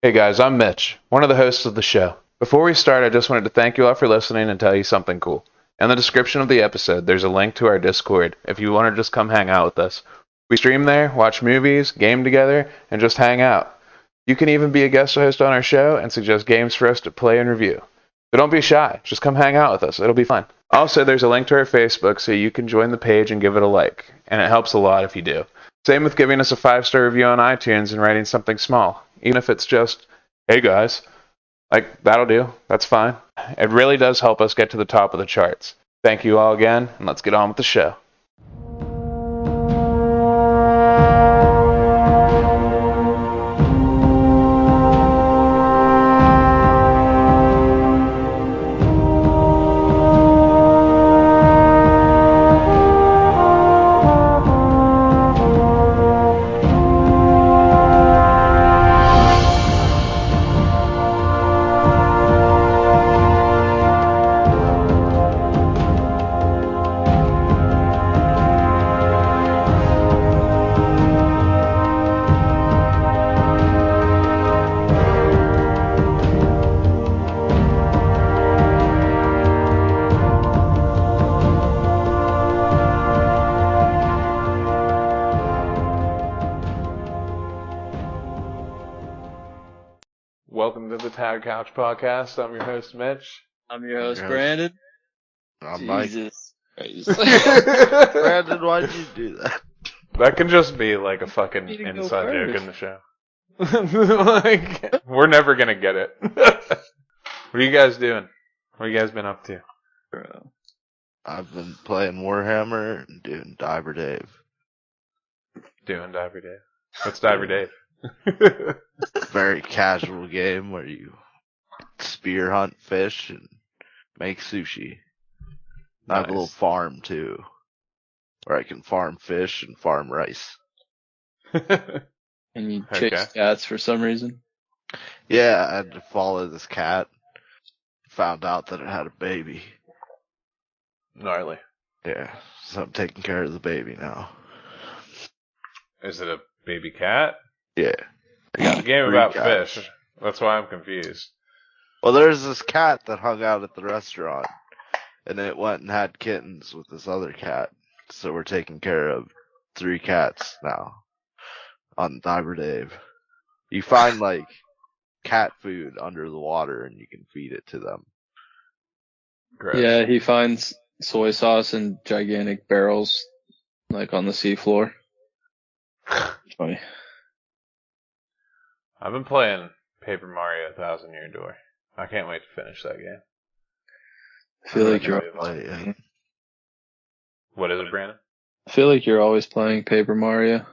Hey guys, I'm Mitch, one of the hosts of the show. Before we start, I just wanted to thank you all for listening and tell you something cool. In the description of the episode, there's a link to our Discord if you want to just come hang out with us. We stream there, watch movies, game together, and just hang out. You can even be a guest host on our show and suggest games for us to play and review. So don't be shy, just come hang out with us, it'll be fun. Also, there's a link to our Facebook so you can join the page and give it a like, and it helps a lot if you do. Same with giving us a 5-star review on iTunes and writing something small, even if it's just, hey guys. Like, that'll do. That's fine. It really does help us get to the top of the charts. Thank you all again, and let's get on with the show. Welcome to the Tag Couch Podcast. I'm your host, Mitch. I'm your host, Brandon. I'm Mike. Jesus Christ. Brandon, why'd you do that? That can just be like a fucking inside joke in the show. Like, we're never gonna get it. What are you guys doing? What have you guys been up to? I've been playing Warhammer and doing Diver Dave. Doing Diver Dave. What's Diver Dave? Very casual game where you spear hunt fish and make sushi. I have a little farm too, where I can farm fish and farm rice. And you chase cats for some reason? Yeah, I had to follow this cat. Found out that it had a baby. Gnarly. Yeah, so I'm taking care of the baby now. Is it a baby cat? Yeah. It's a game about cats. fish. That's why I'm confused. Well, there's this cat that hung out at the restaurant, and it went and had kittens with this other cat. So we're taking care of 3 cats now on Diver Dave. You find, like, cat food under the water, and you can feed it to them. Gross. Yeah, he finds soy sauce in gigantic barrels, like on the seafloor. Funny. I've been playing Paper Mario 1000 Year Door. I can't wait to finish that game. I feel like you're. What is it, Brandon? I feel like you're always playing Paper Mario.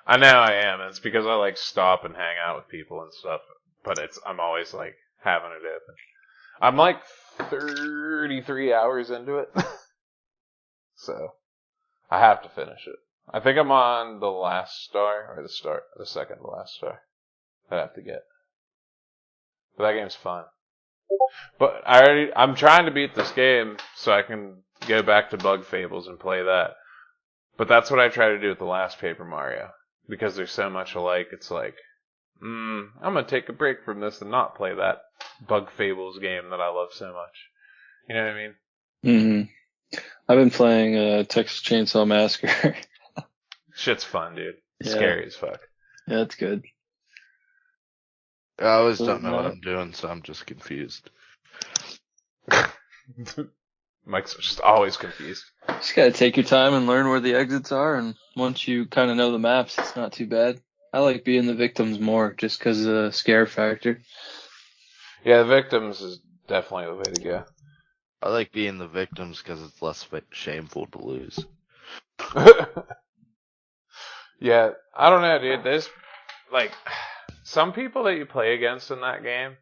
I know I am. It's because I like stop and hang out with people and stuff. But I'm always like having it open. I'm like 33 hours into it. So I have to finish it. I think I'm on the last star or the second to last star. I have to get. But that game's fun. But I'm trying to beat this game so I can go back to Bug Fables and play that. But that's what I try to do with the last Paper Mario. Because they're so much alike, it's like, I'm gonna take a break from this and not play that Bug Fables game that I love so much. You know what I mean? Mm-hmm. I've been playing Texas Chainsaw Massacre. Shit's fun, dude. Yeah. Scary as fuck. Yeah, it's good. I always don't know what I'm doing, so I'm just confused. Mike's just always confused. Just gotta take your time and learn where the exits are, and once you kind of know the maps, it's not too bad. I like being the victims more, just because of the scare factor. Yeah, the victims is definitely the way to go. I like being the victims because it's less shameful to lose. Yeah, I don't know, dude. There's, like, some people that you play against in that game,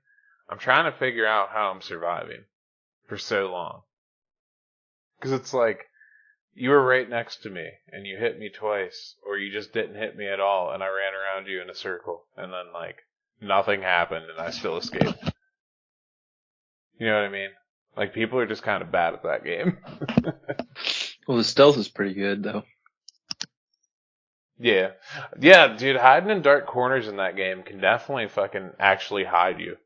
I'm trying to figure out how I'm surviving for so long. Because it's like, you were right next to me, and you hit me twice, or you just didn't hit me at all, and I ran around you in a circle, and then, like, nothing happened, and I still escaped. You know what I mean? Like, people are just kind of bad at that game. Well, the stealth is pretty good, though. Yeah. Yeah, dude, hiding in dark corners in that game can definitely fucking actually hide you.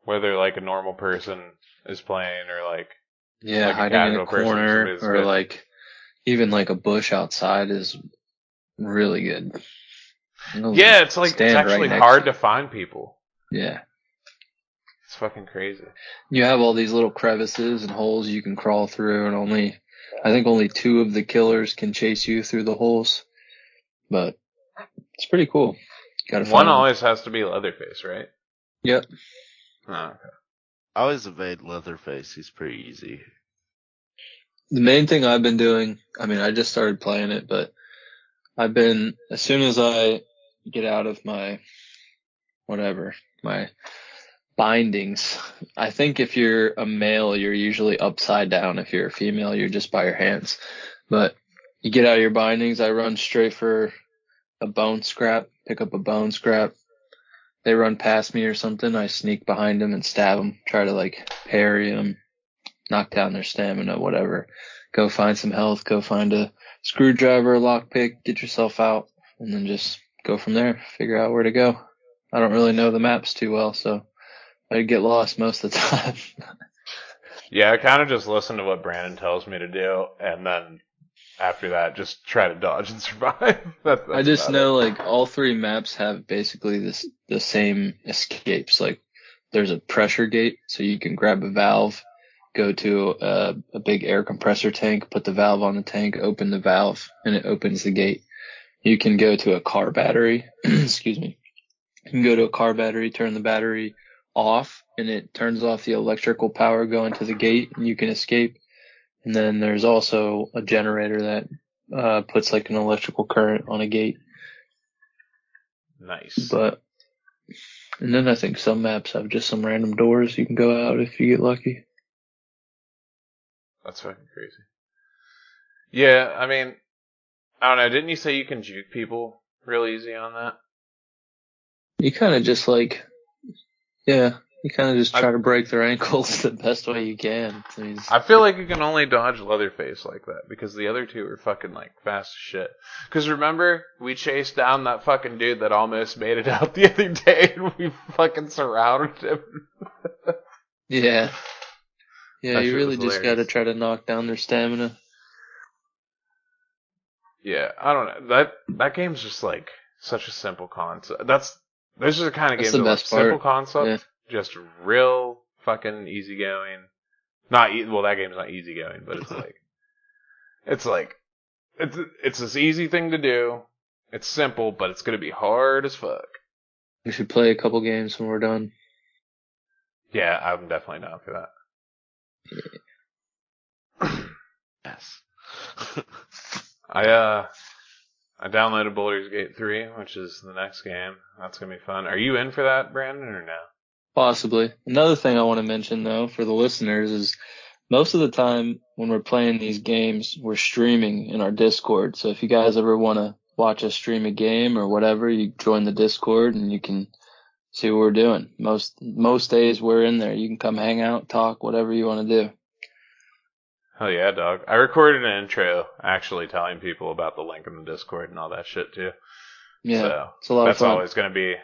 Whether like a normal person is playing or like Yeah, a hiding in a casual person, corner somebody's or good. like even like a bush outside is really good. Yeah, it's like it's Stand right actually next hard to to find people. Yeah. It's fucking crazy. You have all these little crevices and holes you can crawl through, and I think only 2 of the killers can chase you through the holes. But it's pretty cool. Gotta One find them. always has to be Leatherface, right? Yep. Oh, okay. I always evade Leatherface. He's pretty easy. The main thing I've been doing, I mean, I just started playing it, but as soon as I get out of my bindings, I think if you're a male, you're usually upside down. If you're a female, you're just by your hands. But you get out of your bindings, I run straight for a bone scrap, pick up a bone scrap. They run past me or something, I sneak behind them and stab them, try to like parry them, knock down their stamina, whatever. Go find some health, go find a screwdriver, a lockpick, get yourself out, and then just go from there, figure out where to go. I don't really know the maps too well, so I get lost most of the time. Yeah, I kind of just listen to what Brandon tells me to do, and then after that, just try to dodge and survive. that's I just about know it. like all 3 maps have basically the same escapes. Like there's a pressure gate, so you can grab a valve, go to a big air compressor tank, put the valve on the tank, open the valve, and it opens the gate. You can go to a car battery. Excuse me. You can go to a car battery, turn the battery off, and it turns off the electrical power going to the gate, and you can escape. And then there's also a generator that puts like an electrical current on a gate. Nice. And then I think some maps have just some random doors you can go out if you get lucky. That's fucking crazy. Yeah, I mean, I don't know. Didn't you say you can juke people real easy on that? You kind of just like, yeah, you kind of just I try to break their ankles the best way you can. I mean, I feel like you can only dodge Leatherface like that because the other 2 are fucking like fast as shit. Because remember, we chased down that fucking dude that almost made it out the other day, and we fucking surrounded him. yeah. Yeah, That you shit really was just got to hilarious. try to knock down their stamina. Yeah, I don't know. That game's just like such a simple concept. Those are the kind of That's games the that like best simple part. concept, Yeah. just real fucking easygoing. Well, that game's not easygoing, but it's this easy thing to do. It's simple, but it's gonna be hard as fuck. We should play a couple games when we're done. Yeah, I'm definitely down for that. Yes. I downloaded Baldur's Gate 3, which is the next game. That's gonna be fun. Are you in for that, Brandon, or no? Possibly. Another thing I want to mention though for the listeners is most of the time when we're playing these games, we're streaming in our Discord. So if you guys ever want to watch us stream a game or whatever, you join the Discord and you can see what we're doing. Most days we're in there. You can come hang out, talk, whatever you want to do. Hell yeah, dog. I recorded an intro actually telling people about the link in the Discord and all that shit too. Yeah, So it's a lot of that's fun. always gonna be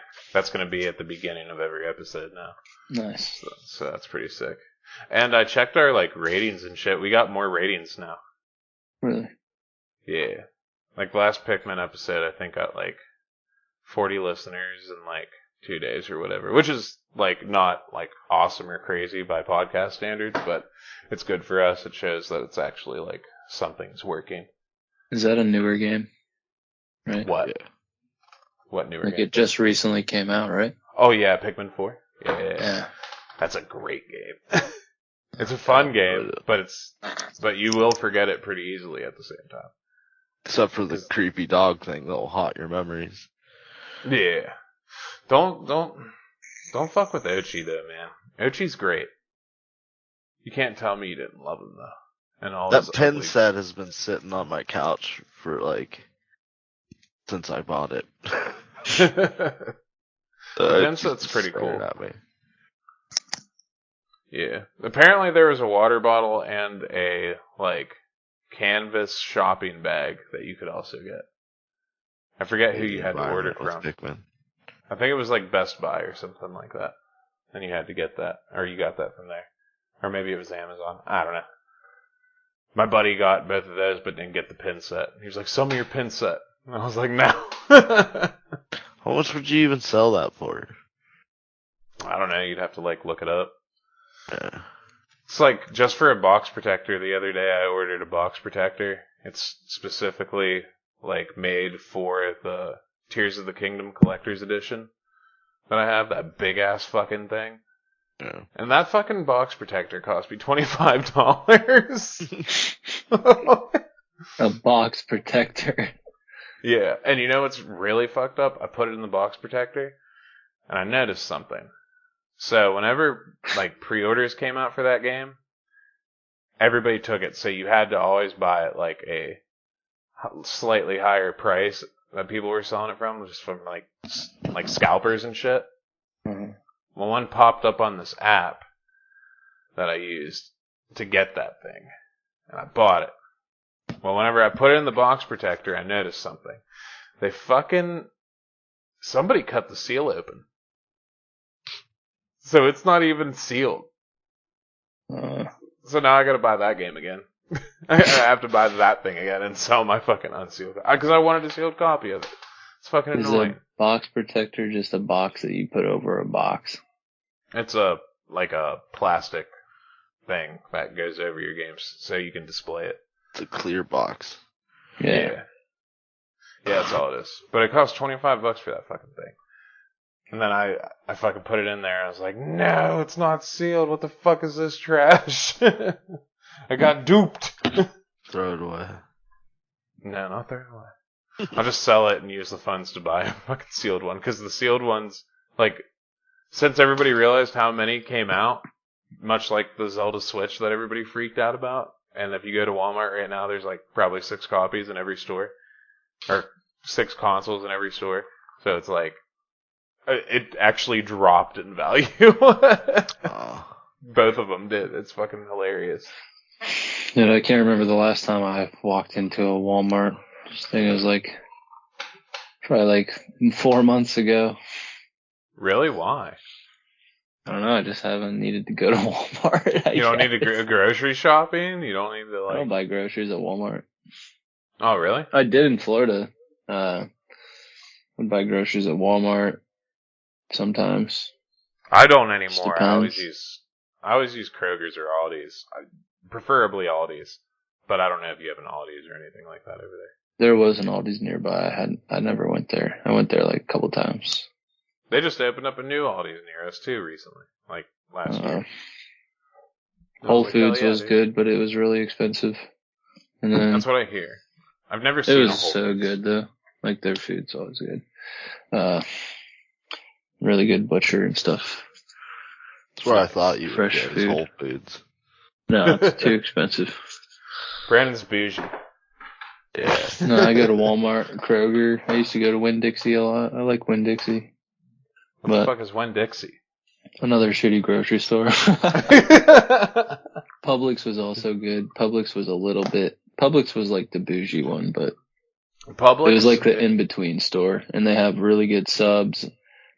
at the beginning of every episode now. Nice. So that's pretty sick. And I checked our like ratings and shit. We got more ratings now. Really? Yeah. Like last Pikmin episode I think got like 40 listeners in like 2 days or whatever, which is like not like awesome or crazy by podcast standards, but it's good for us. It shows that it's actually like something's working. Is that a newer game? Right? What? Yeah. What newer Like game? it just recently came out, right? Oh yeah, Pikmin 4. Yeah. Yeah. That's a great game. It's a fun game, but you will forget it pretty easily at the same time. Except for the creepy dog thing that'll haunt your memories. Yeah. Don't fuck with Ochi though, man. Ochi's great. You can't tell me you didn't love him though. And all That his pin ugly... set has been sitting on my couch for since I bought it. The pin It's set's just pretty staring cool. At me. Yeah. Apparently there was a water bottle and a like canvas shopping bag that you could also get. I forget who Maybe you had to order environment with from. Pikmin. I think it was like Best Buy or something like that. And you had to get that. Or you got that from there. Or maybe it was Amazon. I don't know. My buddy got both of those but didn't get the pin set. He was like, sell me your pin set. And I was like, no. How much would you even sell that for? I don't know. You'd have to like look it up. Yeah. It's like just for a box protector. The other day I ordered a box protector. It's specifically like made for the Tears of the Kingdom Collector's Edition that I have, that big ass fucking thing. Yeah. And that fucking box protector cost me $25. A box protector. Yeah, and you know what's really fucked up? I put it in the box protector, and I noticed something. So whenever like pre-orders came out for that game, everybody took it. So you had to always buy it like a slightly higher price that people were selling it from, just from like scalpers and shit. Mm-hmm. Well, one popped up on this app that I used to get that thing, and I bought it. Well, whenever I put it in the box protector, I noticed something. Somebody cut the seal open. So it's not even sealed. So now I gotta buy that game again. I have to buy that thing again and sell my fucking unsealed, because I wanted a sealed copy of it. It's fucking annoying. Is a box protector just a box that you put over a box? It's like a plastic thing that goes over your games so you can display it. It's a clear box. Yeah. Yeah, that's all it is. But it costs $25 for that fucking thing. And then I fucking put it in there and I was like, no, it's not sealed. What the fuck is this trash? I got duped. Throw it away. No, not throw it away. I'll just sell it and use the funds to buy a fucking sealed one. Because the sealed ones, like, since everybody realized how many came out, much like the Zelda Switch that everybody freaked out about, and if you go to Walmart right now, there's like probably 6 copies in every store. Or 6 consoles in every store. So it's like, it actually dropped in value. Oh. Both of them did. It's fucking hilarious. Yeah, I can't remember the last time I walked into a Walmart. I think it was like probably like 4 months ago. Really? Why? I don't know. I just haven't needed to go to Walmart. You don't need to grocery shopping? You don't need to I don't like... buy groceries at Walmart. Oh, really? I did in Florida. Would buy groceries at Walmart sometimes. I don't anymore. I Depends. always use Kroger's or Aldi's. Preferably Aldi's. But I don't know if you have an Aldi's or anything like that over there. There was an Aldi's nearby. I never went there. I went there like a couple times. They just opened up a new Aldi's near us too recently. Like last year. I Whole was like, Foods hell yeah, was dude. good, but it was really expensive. And then That's what I hear. I've never it seen a was Whole so Foods. good though. Like their food's always good. Really good butcher and stuff. That's where I thought you would Fresh get, is food. Whole Foods. No, it's too expensive. Brandon's bougie. Yeah. No, I go to Walmart, Kroger. I used to go to Winn-Dixie a lot. I like Winn-Dixie. What the But fuck is Winn-Dixie? another shitty grocery store. Publix was also good. Publix was like the bougie one, but Publix? it was like the in-between store. And they have really good subs.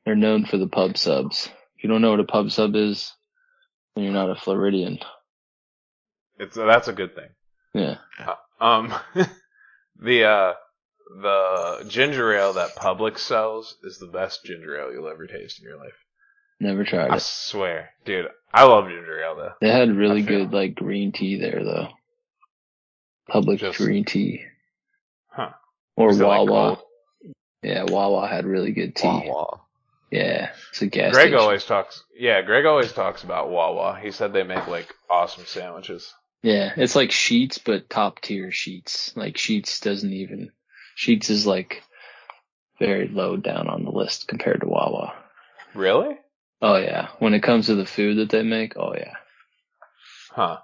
They're known for the pub subs. If you don't know what a pub sub is, then you're not a Floridian. That's a good thing. Yeah. The ginger ale that Publix sells is the best ginger ale you'll ever taste in your life. Never tried I it. swear. Dude, I love ginger ale though. They had really I feel- good like green tea there though. Public Just- green tea. Huh. Or Is it, like, Wawa. cold? Yeah, Wawa had really good tea. Wawa. Yeah, it's a gas Greg station. Greg always talks about Wawa. He said they make like awesome sandwiches. Yeah, it's like Sheets, but top tier Sheets. Like Sheets is like very low down on the list compared to Wawa. Really? Oh yeah, when it comes to the food that they make, oh yeah. Huh.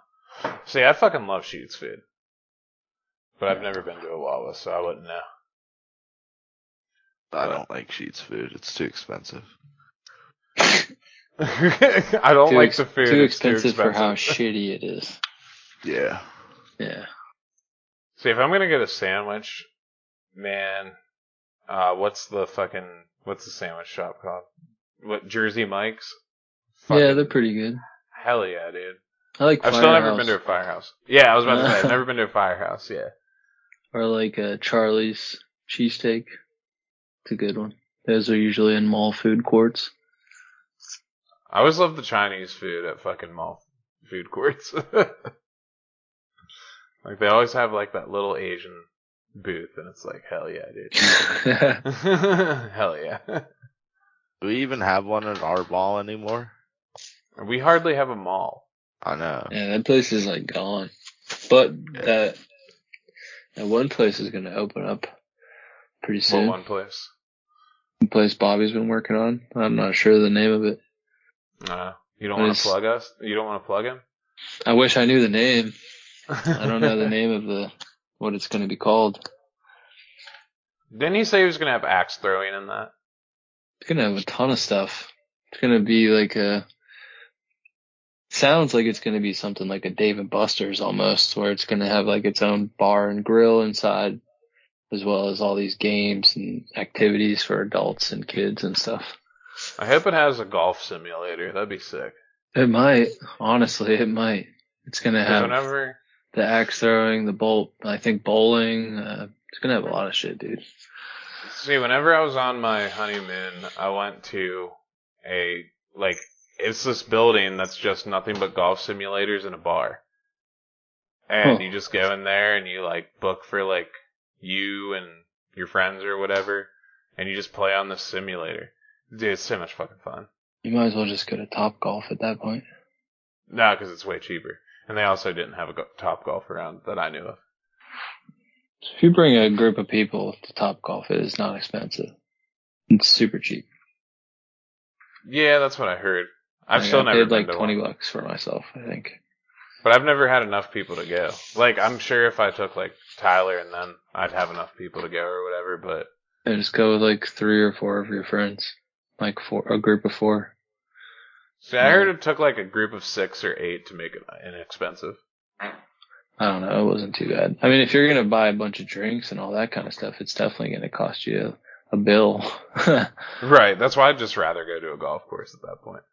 See, I fucking love Sheetz food. But I've never been to a Wawa, so I wouldn't know. I don't like Sheetz food. It's too expensive. I don't like the food. Too It's expensive for how shitty it is. Yeah. Yeah. See, if I'm gonna get a sandwich, man, what's the sandwich shop called? What, Jersey Mike's? Yeah, they're pretty good. Hell yeah, dude. I like I've Firehouse. still never been to a Firehouse. Yeah, I was about to say, I've never been to a Firehouse, yeah. Or like Charlie's cheesesteak. It's a good one. Those are usually in mall food courts. I always love the Chinese food at fucking mall food courts. Like, they always have, like, that little Asian booth, and it's like, hell yeah, dude. Hell yeah. Do we even have one at our mall anymore? We hardly have a mall. I know. Yeah, that place is like gone. But that one place is going to open up pretty soon. What one place? The place Bobby's been working on. I'm not sure the name of it. You don't want to plug us? You don't want to plug him? I wish I knew the name. I don't know the name of what it's going to be called. Didn't he say he was going to have axe throwing in that? It's going to have a ton of stuff. It's going to be like sounds like it's going to be something like a Dave & Buster's almost, where it's going to have like its own bar and grill inside, as well as all these games and activities for adults and kids and stuff. I hope it has a golf simulator. That'd be sick. It might. Honestly, it might. It's going to have the axe throwing, I think bowling. It's going to have a lot of shit, dude. See, whenever I was on my honeymoon, I went to it's this building that's just nothing but golf simulators and a bar. And you just go in there and you, like, book for, like, you and your friends or whatever, and you just play on the simulator. Dude, it's so much fucking fun. You might as well just go to Top Golf at that point. No, because it's way cheaper. And they also didn't have a Top Golf around that I knew of. If you bring a group of people to Top Golf, it is not expensive. It's super cheap. Yeah, that's what I heard. I paid like $20 for myself, I think. But I've never had enough people to go. Like, I'm sure if I took, like, Tyler and then I'd have enough people to go or whatever, but... Yeah, just go with, like, 3 or 4 of your friends. Like, a group of 4. See, I heard it took, like, a group of 6 or 8 to make it inexpensive. I don't know. It wasn't too bad. I mean, if you're going to buy a bunch of drinks and all that kind of stuff, it's definitely going to cost you a bill. Right. That's why I'd just rather go to a golf course at that point.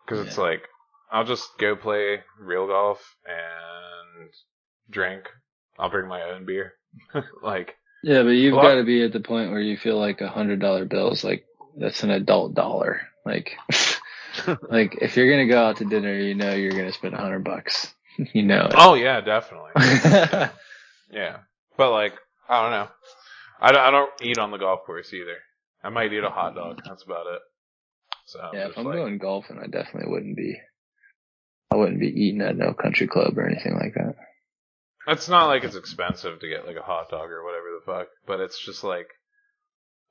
Because it's like, I'll just go play real golf and drink. I'll bring my own beer. Like. Yeah, but you've got to be at the point where you feel like $100 bill is like, that's an adult dollar. Like, like if you're going to go out to dinner, you know you're going to spend $100. You know it. Oh, yeah, definitely. Yeah. But, like, I don't know. I don't eat on the golf course either. I might eat a hot dog. That's about it. So yeah, if I'm going golfing, I definitely wouldn't be eating at no country club or anything like that. It's not like it's expensive to get, like, a hot dog or whatever the fuck. But it's just like,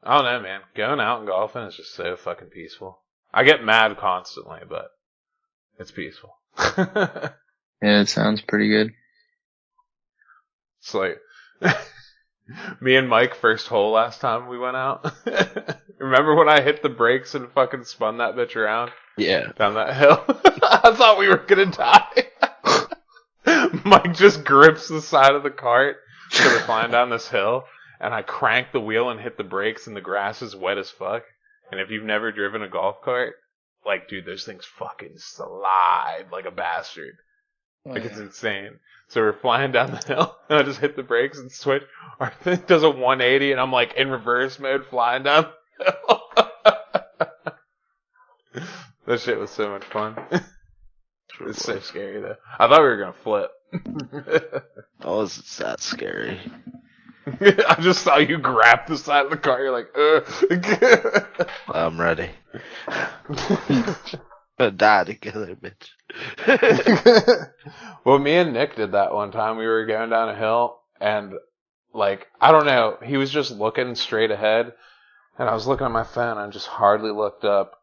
I don't know, man. Going out and golfing is just so fucking peaceful. I get mad constantly, but it's peaceful. Yeah, it sounds pretty good. It's like, me and Mike, first hole last time we went out. Remember when I hit the brakes and fucking spun that bitch around? Yeah. Down that hill? I thought we were gonna die. Mike just grips the side of the cart, so we're flying down this hill, and I crank the wheel and hit the brakes, and the grass is wet as fuck. And if you've never driven a golf cart, like, dude, those things fucking slide like a bastard. Like, it's insane. So we're flying down the hill, and I just hit the brakes and switch. Our thing does a 180, and I'm, like, in reverse mode flying down the hill. That shit was so much fun. It's so scary, though. I thought we were gonna flip. Oh, it's that scary. I just saw you grab the side of the car. You're like, I'm ready. Die together, bitch. Well, me and Nick did that one time. We were going down a hill, and, like, I don't know, he was just looking straight ahead, and I was looking at my phone, and I just hardly looked up,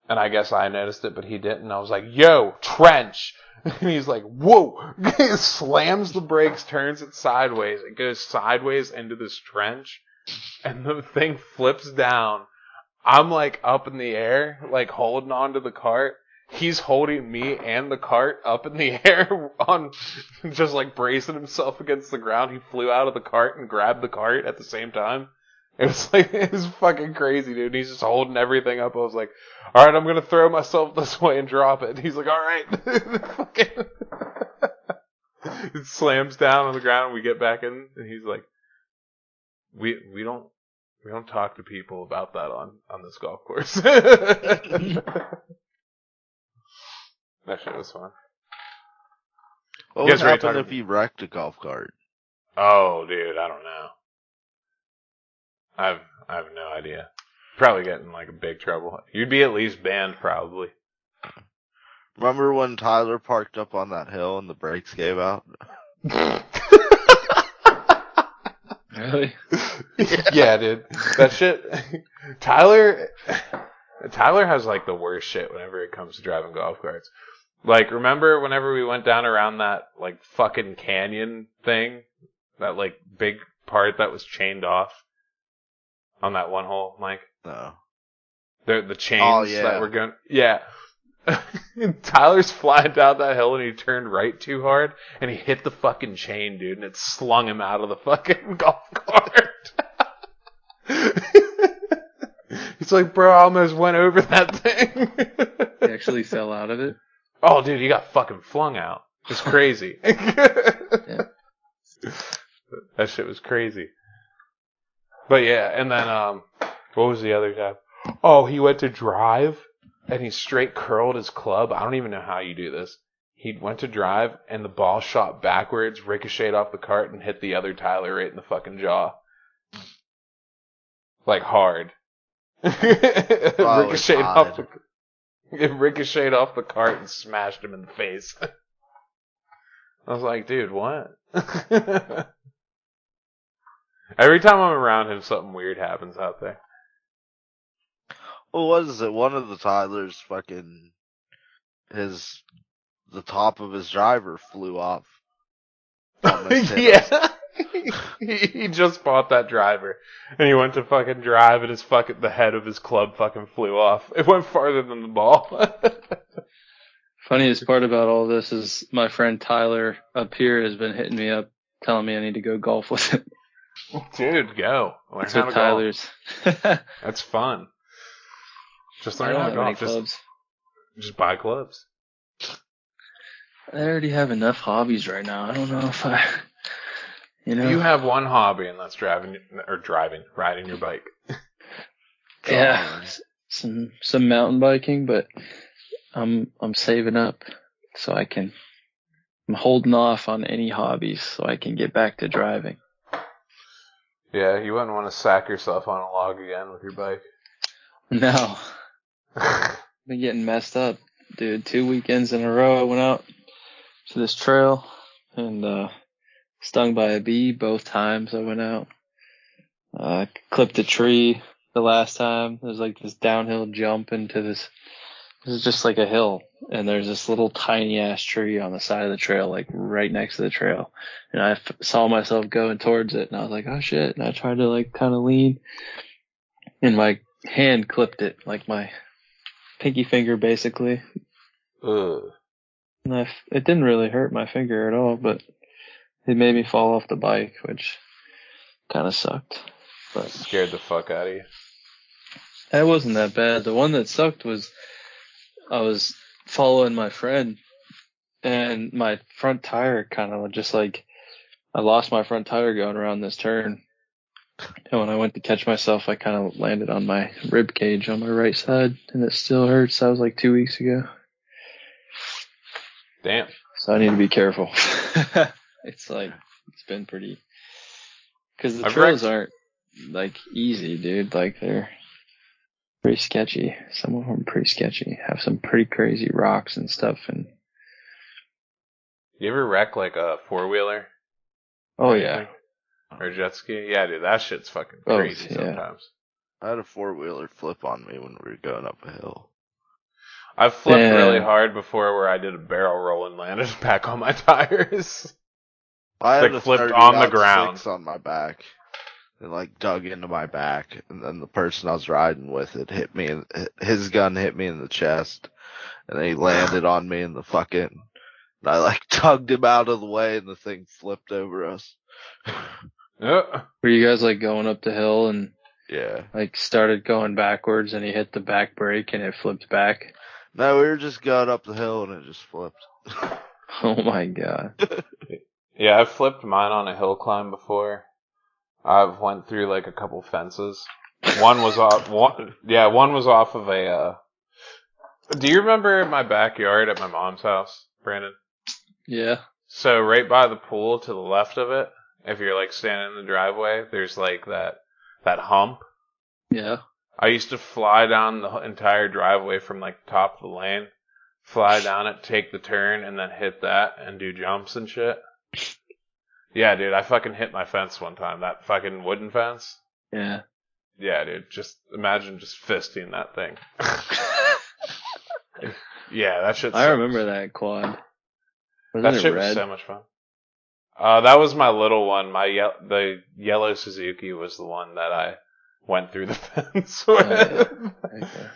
and I guess I noticed it, but he didn't. I was like, yo, trench! And he's like, whoa! He slams the brakes, turns it sideways. It goes sideways into this trench, and the thing flips down. I'm, like, up in the air, like, holding onto the cart. He's holding me and the cart up in the air on, just, like, bracing himself against the ground. He flew out of the cart and grabbed the cart at the same time. It was fucking crazy, dude. He's just holding everything up. I was like, all right, I'm going to throw myself this way and drop it. And he's like, all right. Fucking it slams down on the ground. We get back in and he's like, we don't talk to people about that on this golf course. That shit was fun. What You would guys ready to happen talk if you wrecked a golf cart? Oh, dude, I don't know. I have no idea. Probably get in like big trouble. You'd be at least banned, probably. Remember when Tyler parked up on that hill and the brakes gave out? Really? Yeah, dude. That shit. Tyler has like the worst shit whenever it comes to driving golf carts. Like, remember whenever we went down around that like fucking canyon thing? That like big part that was chained off on that one hole, Mike? No. The chains that were going. Yeah. Tyler's flying down that hill and he turned right too hard and he hit the fucking chain, dude, and it slung him out of the fucking golf cart. He's like, bro, I almost went over that thing. He actually fell out of it? Oh, dude, he got fucking flung out. It's crazy. Yeah. That shit was crazy. But yeah, and then, what was the other time? Oh, he went to drive and he straight curled his club. I don't even know how you do this. He went to drive and the ball shot backwards, ricocheted off the cart and hit the other Tyler right in the fucking jaw. Like hard. It ricocheted off the cart and smashed him in the face. I was like, dude, what? Every time I'm around him, something weird happens out there. Well, what is it? One of the Tylers fucking the top of his driver flew off. Yeah. He just bought that driver and he went to fucking drive and the head of his club fucking flew off. It went farther than the ball. Funniest part about all this is my friend Tyler up here has been hitting me up telling me I need to go golf with him. Dude, go. Learn That's how what to Tyler's. That's fun. Just I learn don't how have to any golf. clubs. Just buy clubs. I already have enough hobbies right now. I don't know if I, You have one hobby and that's riding your bike. Yeah, some mountain biking, but I'm saving up so I'm holding off on any hobbies so I can get back to driving. Yeah, you wouldn't want to sack yourself on a log again with your bike. No. Been getting messed up, dude. 2 weekends in a row I went out to this trail and stung by a bee both times I went out. Clipped a tree the last time. There's like this downhill jump into this is just like a hill, and there's this little tiny ass tree on the side of the trail, like right next to the trail. And I saw myself going towards it, and I was like, oh shit. And I tried to like kind of lean, and my hand clipped it, like my pinky finger basically. Ugh. And it didn't really hurt my finger at all, but it made me fall off the bike, which kind of sucked. But scared the fuck out of you. That wasn't that bad. The one that sucked was I was following my friend, and my front tire kind of just like, I lost my front tire going around this turn. And when I went to catch myself, I kind of landed on my rib cage on my right side, and it still hurts. That was like 2 weeks ago. Damn. So I need to be careful. It's been pretty, because the trails aren't like easy, dude. Like they're pretty sketchy. Some of them are pretty sketchy. Have some pretty crazy rocks and stuff. And you ever wreck like a 4-wheeler? Oh yeah. Or jet ski? Yeah, dude, that shit's fucking crazy sometimes. I had a 4-wheeler flip on me when we were going up a hill. I've flipped really hard before where I did a barrel roll and landed back on my tires. I had like flipped on the ground. On my back. It like dug into my back, and then the person I was riding with hit me. His gun hit me in the chest, and then he landed on me in the fucking. And I like tugged him out of the way, and the thing flipped over us. Were you guys like going up the hill and Yeah. Like started going backwards and he hit the back brake and it flipped back. No, we were just going up the hill and it just flipped. Oh my god. Yeah, I've flipped mine on a hill climb before. I've went through like a couple fences. One was off. One was off of a. Do you remember my backyard at my mom's house, Brandon? Yeah. So right by the pool to the left of it, if you're like standing in the driveway, there's like that hump. Yeah. I used to fly down the entire driveway from like the top of the lane, fly down it, take the turn, and then hit that and do jumps and shit. Yeah, dude, I fucking hit my fence one time. That fucking wooden fence. Yeah. Yeah, dude, just imagine just fisting that thing. Yeah, that shit's I remember that quad. Wasn't that it shit red? was so much fun. That was my little one. The yellow Suzuki was the one that I went through the fence with. Oh, yeah. Okay.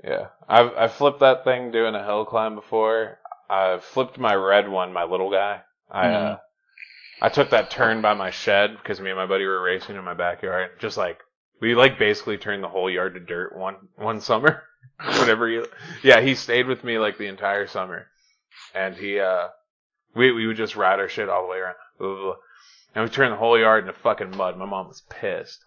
Yeah, I've flipped that thing doing a hill climb before. I flipped my red one, my little guy. I took that turn by my shed because me and my buddy were racing in my backyard. Just like we like basically turned the whole yard to dirt one summer. He stayed with me like the entire summer, and we would just ride our shit all the way around. Blah, blah, blah. And we turned the whole yard into fucking mud. My mom was pissed.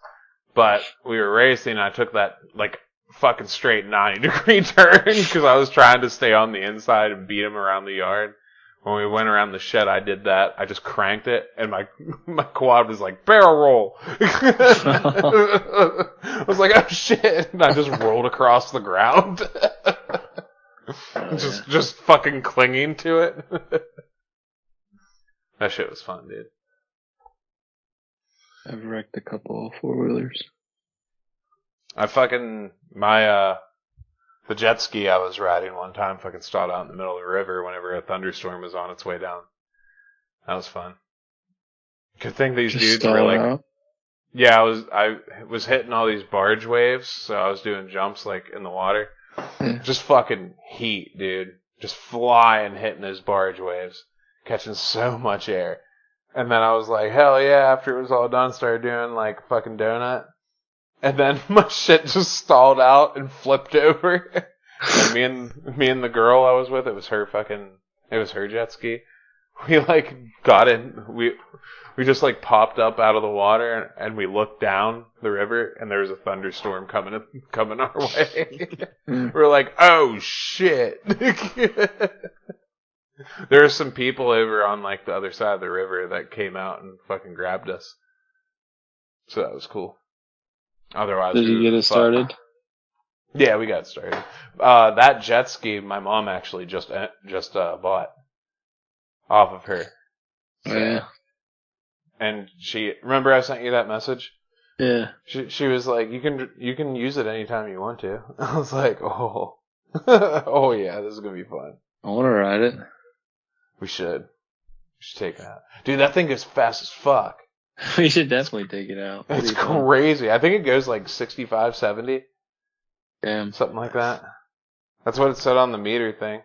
But we were racing, and I took that, like, fucking straight 90-degree turn because I was trying to stay on the inside and beat him around the yard. When we went around the shed, I did that. I just cranked it, and my quad was like, barrel roll. I was like, oh, shit. And I just rolled across the ground. Just fucking clinging to it. That shit was fun, dude. I've wrecked a couple of 4-wheelers. I fucking, the jet ski I was riding one time fucking stalled out in the middle of the river whenever a thunderstorm was on its way down. That was fun. Could think these Just dudes were like, out? yeah, I was hitting all these barge waves, so I was doing jumps like in the water. Yeah. Just fucking heat, dude. Just flying, hitting those barge waves, catching so much air. And then I was like, hell yeah, after it was all done, started doing like fucking donut. And then my shit just stalled out and flipped over. And me and the girl I was with, it was her jet ski. We like got in, we just like popped up out of the water and we looked down the river and there was a thunderstorm coming our way. We're like, oh shit. There were some people over on like the other side of the river that came out and fucking grabbed us. So that was cool. Otherwise, Did you get it started? Yeah, we got started. That jet ski, my mom actually just bought off of her. So, yeah. And remember I sent you that message? Yeah. She was like, you can use it anytime you want to. I was like, oh, oh yeah, this is gonna be fun. I want to ride it. We should take it out, dude. That thing goes fast as fuck. We should definitely take it out. It's crazy. I think it goes like 65, 70. Damn. Something like that. That's what it said on the meter thing.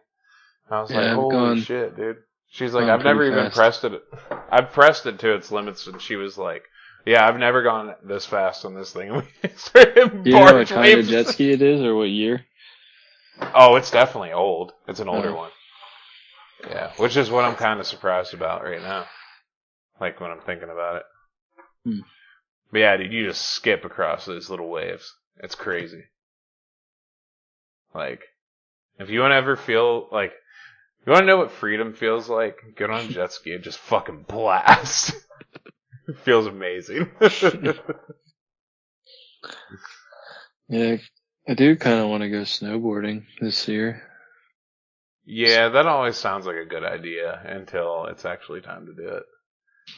I was like, holy shit, dude. She's like, I've never even pressed it. I've pressed it to its limits, and she was like, yeah, I've never gone this fast on this thing. Do you know what kind of jet ski it is, or what year? Oh, it's definitely old. It's an older one. Yeah, which is what I'm kind of surprised about right now. Like, when I'm thinking about it. But yeah, dude, you just skip across those little waves. It's crazy. Like, if you want to ever feel like, you want to know what freedom feels like? Get on a jet ski and just fucking blast. It feels amazing. Yeah, I do kind of want to go snowboarding this year. Yeah, that always sounds like a good idea until it's actually time to do it.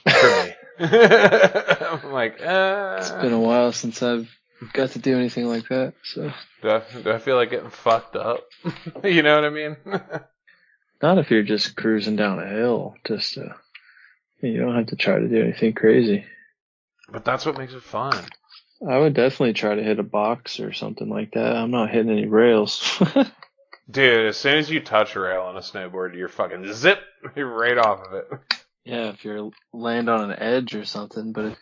For me. I'm like, It's been a while since I've got to do anything like that, so. Do I feel like getting fucked up? You know what I mean? Not if you're just cruising down a hill. Just, you don't have to try to do anything crazy. But that's what makes it fun. I would definitely try to hit a box or something like that. I'm not hitting any rails. Dude, as soon as you touch a rail on a snowboard, you're fucking zip! You're right off of it. Yeah, if you land on an edge or something, but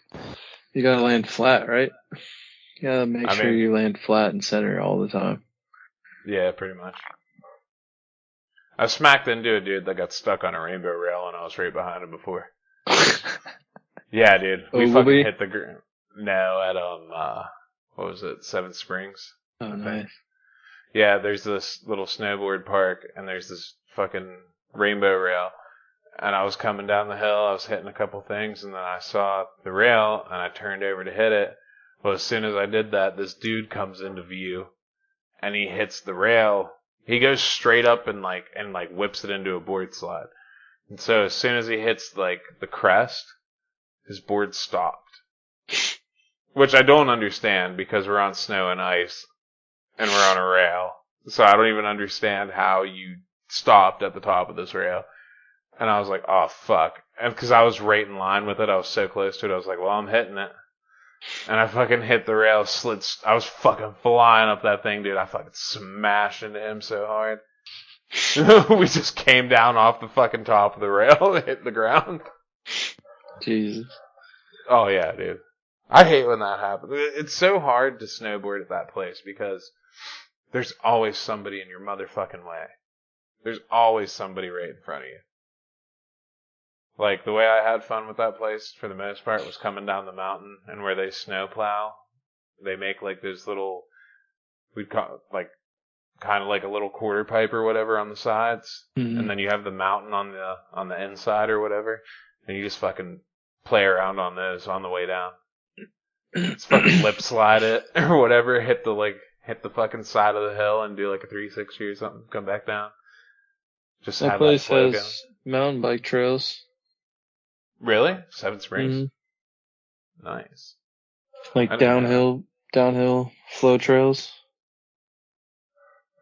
you gotta land flat, right? Yeah, make I sure mean- you land flat and center all the time. Yeah, pretty much. I smacked into a dude that got stuck on a rainbow rail and I was right behind him before. Yeah, dude. We fucking Ogilvy? hit the no, at what was it? Seven Springs. Oh, I think. nice. Yeah, there's this little snowboard park and there's this fucking rainbow rail. And I was coming down the hill, I was hitting a couple things, and then I saw the rail and I turned over to hit it. Well, as soon as I did that, this dude comes into view and he hits the rail. He goes straight up and whips it into a board slide. And so as soon as he hits like the crest, his board stopped. Which I don't understand because we're on snow and ice and we're on a rail. So I don't even understand how you stopped at the top of this rail. And I was like, oh fuck. And cause I was right in line with it. I was so close to it. I was like, well, I'm hitting it. And I fucking hit the rail, I was fucking flying up that thing, dude. I fucking smashed into him so hard. We just came down off the fucking top of the rail and hit the ground. Jesus. Oh yeah, dude. I hate when that happens. It's so hard to snowboard at that place because there's always somebody in your motherfucking way. There's always somebody right in front of you. Like, the way I had fun with that place, for the most part, was coming down the mountain, and where they snowplow, they make, like, those little, we'd call, like, kind of like a little quarter pipe or whatever on the sides, Mhm. and then you have the mountain on the inside or whatever, and you just fucking play around on those on the way down. It's fucking lip slide it, or whatever, hit the fucking side of the hill and do, like, a 360 or something, come back down. Just That have place that flow has going. mountain bike trails. Really? Seven Springs? Mhm. Nice. Like I didn't know downhill flow trails.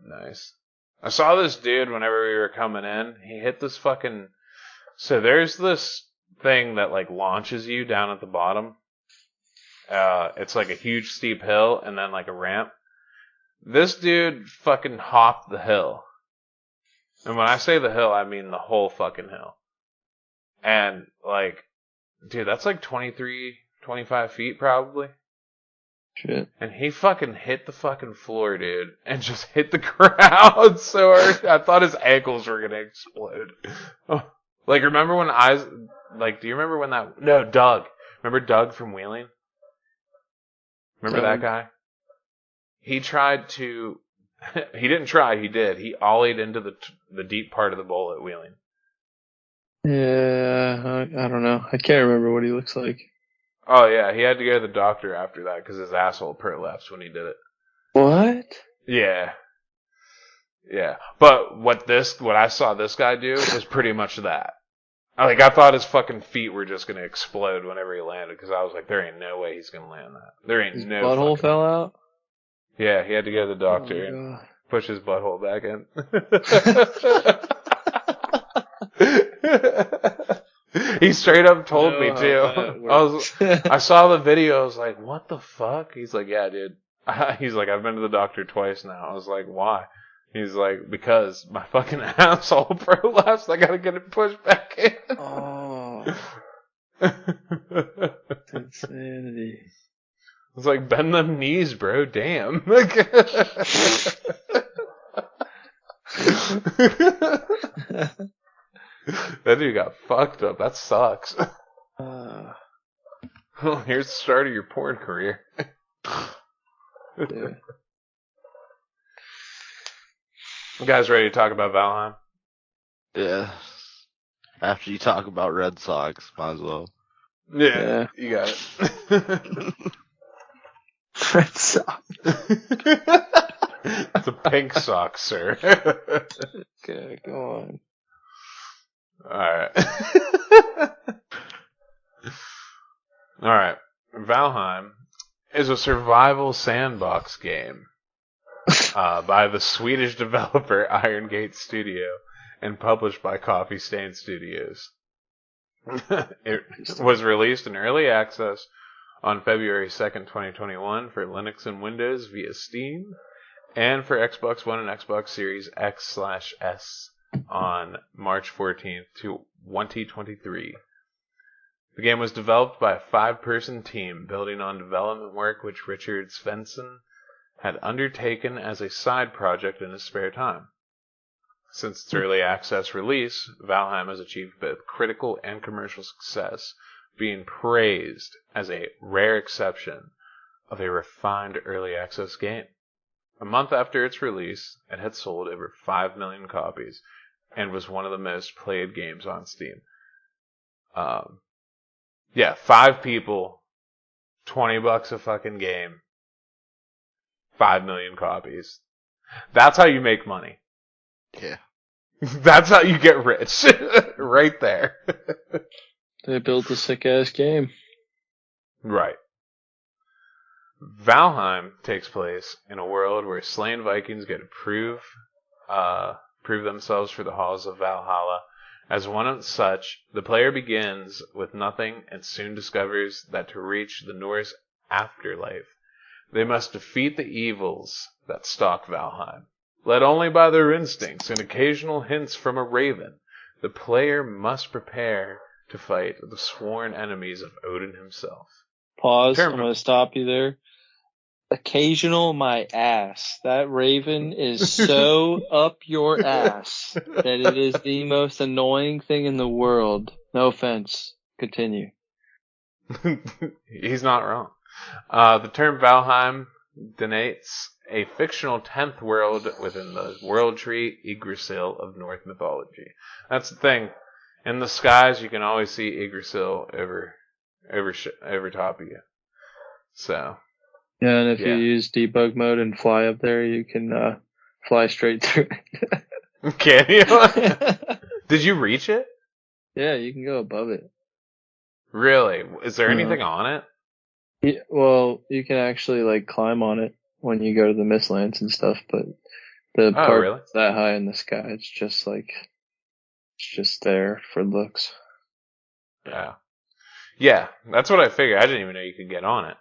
Nice. I saw this dude whenever we were coming in. He hit this fucking... So there's this thing that, like, launches you down at the bottom. It's like a huge steep hill and then, like, a ramp. This dude fucking hopped the hill. And when I say the hill, I mean the whole fucking hill. And, like, dude, that's like 23, 25 feet probably. Shit. And he fucking hit the fucking floor, dude, and just hit the ground so hard. I thought his ankles were gonna explode. Like, remember when do you remember when no, Doug. Remember Doug from Wheeling? Remember that Doug. guy? He tried to, he didn't try, he did. He ollied into the deep part of the bowl at Wheeling. Yeah, I don't know. I can't remember what he looks like. Oh yeah, he had to go to the doctor after that because his asshole prolapsed when he did it. What? Yeah. Yeah. But what I saw this guy do was pretty much that. I thought his fucking feet were just gonna explode whenever he landed because I was like, there ain't no way he's gonna land that. There ain't His no butthole fucking fell way. out? Yeah, he had to go to the doctor Oh, and God. push his butthole back in. He straight up told me too. I saw the video. I was like, "What the fuck?" He's like, "Yeah, dude." He's like, "I've been to the doctor twice now." I was like, "Why?" He's like, "Because my fucking asshole prolapsed. I gotta get it pushed back in." Oh, insanity. I was like, "Bend them knees, bro. Damn." That dude got fucked up. That sucks. Well, here's the start of your porn career. Yeah. You guys ready to talk about Valheim? Yeah. After you talk about Red Sox, might as well. Yeah. You got it. Red Sox. It's a pink sock, sir. Okay, go on. Alright. Alright. Valheim is a survival sandbox game by the Swedish developer Iron Gate Studio and published by Coffee Stain Studios. It was released in early access on February 2nd, 2021 for Linux and Windows via Steam, and for Xbox One and Xbox Series X/S on March 14th, 2023. The game was developed by a 5-person team, building on development work which Richard Svensson had undertaken as a side project in his spare time. Since its early access release, Valheim has achieved both critical and commercial success, being praised as a rare exception of a refined early access game. A month after its release, it had sold over 5 million copies and was one of the most played games on Steam. 5 people, $20 a fucking game, 5 million copies. That's how you make money. Yeah. That's how you get rich. Right there. They built a sick ass game. Right. Valheim takes place in a world where slain Vikings get to prove themselves for the halls of Valhalla. As one of such, the player begins with nothing and soon discovers that to reach the Norse afterlife, they must defeat the evils that stalk Valheim. Led only by their instincts and occasional hints from a raven, the player must prepare to fight the sworn enemies of Odin himself. Pause. I'm going to stop you there. Occasional my ass. That raven is so up your ass that it is the most annoying thing in the world. No offense. Continue. He's not wrong. The term Valheim denotes a fictional 10th world within the world tree Yggdrasil of Norse mythology. That's the thing. In the skies, you can always see Yggdrasil over top of you. So. Yeah, and if you use debug mode and fly up there, you can fly straight through it. Can you? Did you reach it? Yeah, you can go above it. Really? Is there anything on it? Yeah, well, you can actually climb on it when you go to the Mistlands and stuff, but the part that high in the sky, it's just there for looks. Yeah. Yeah, that's what I figured. I didn't even know you could get on it.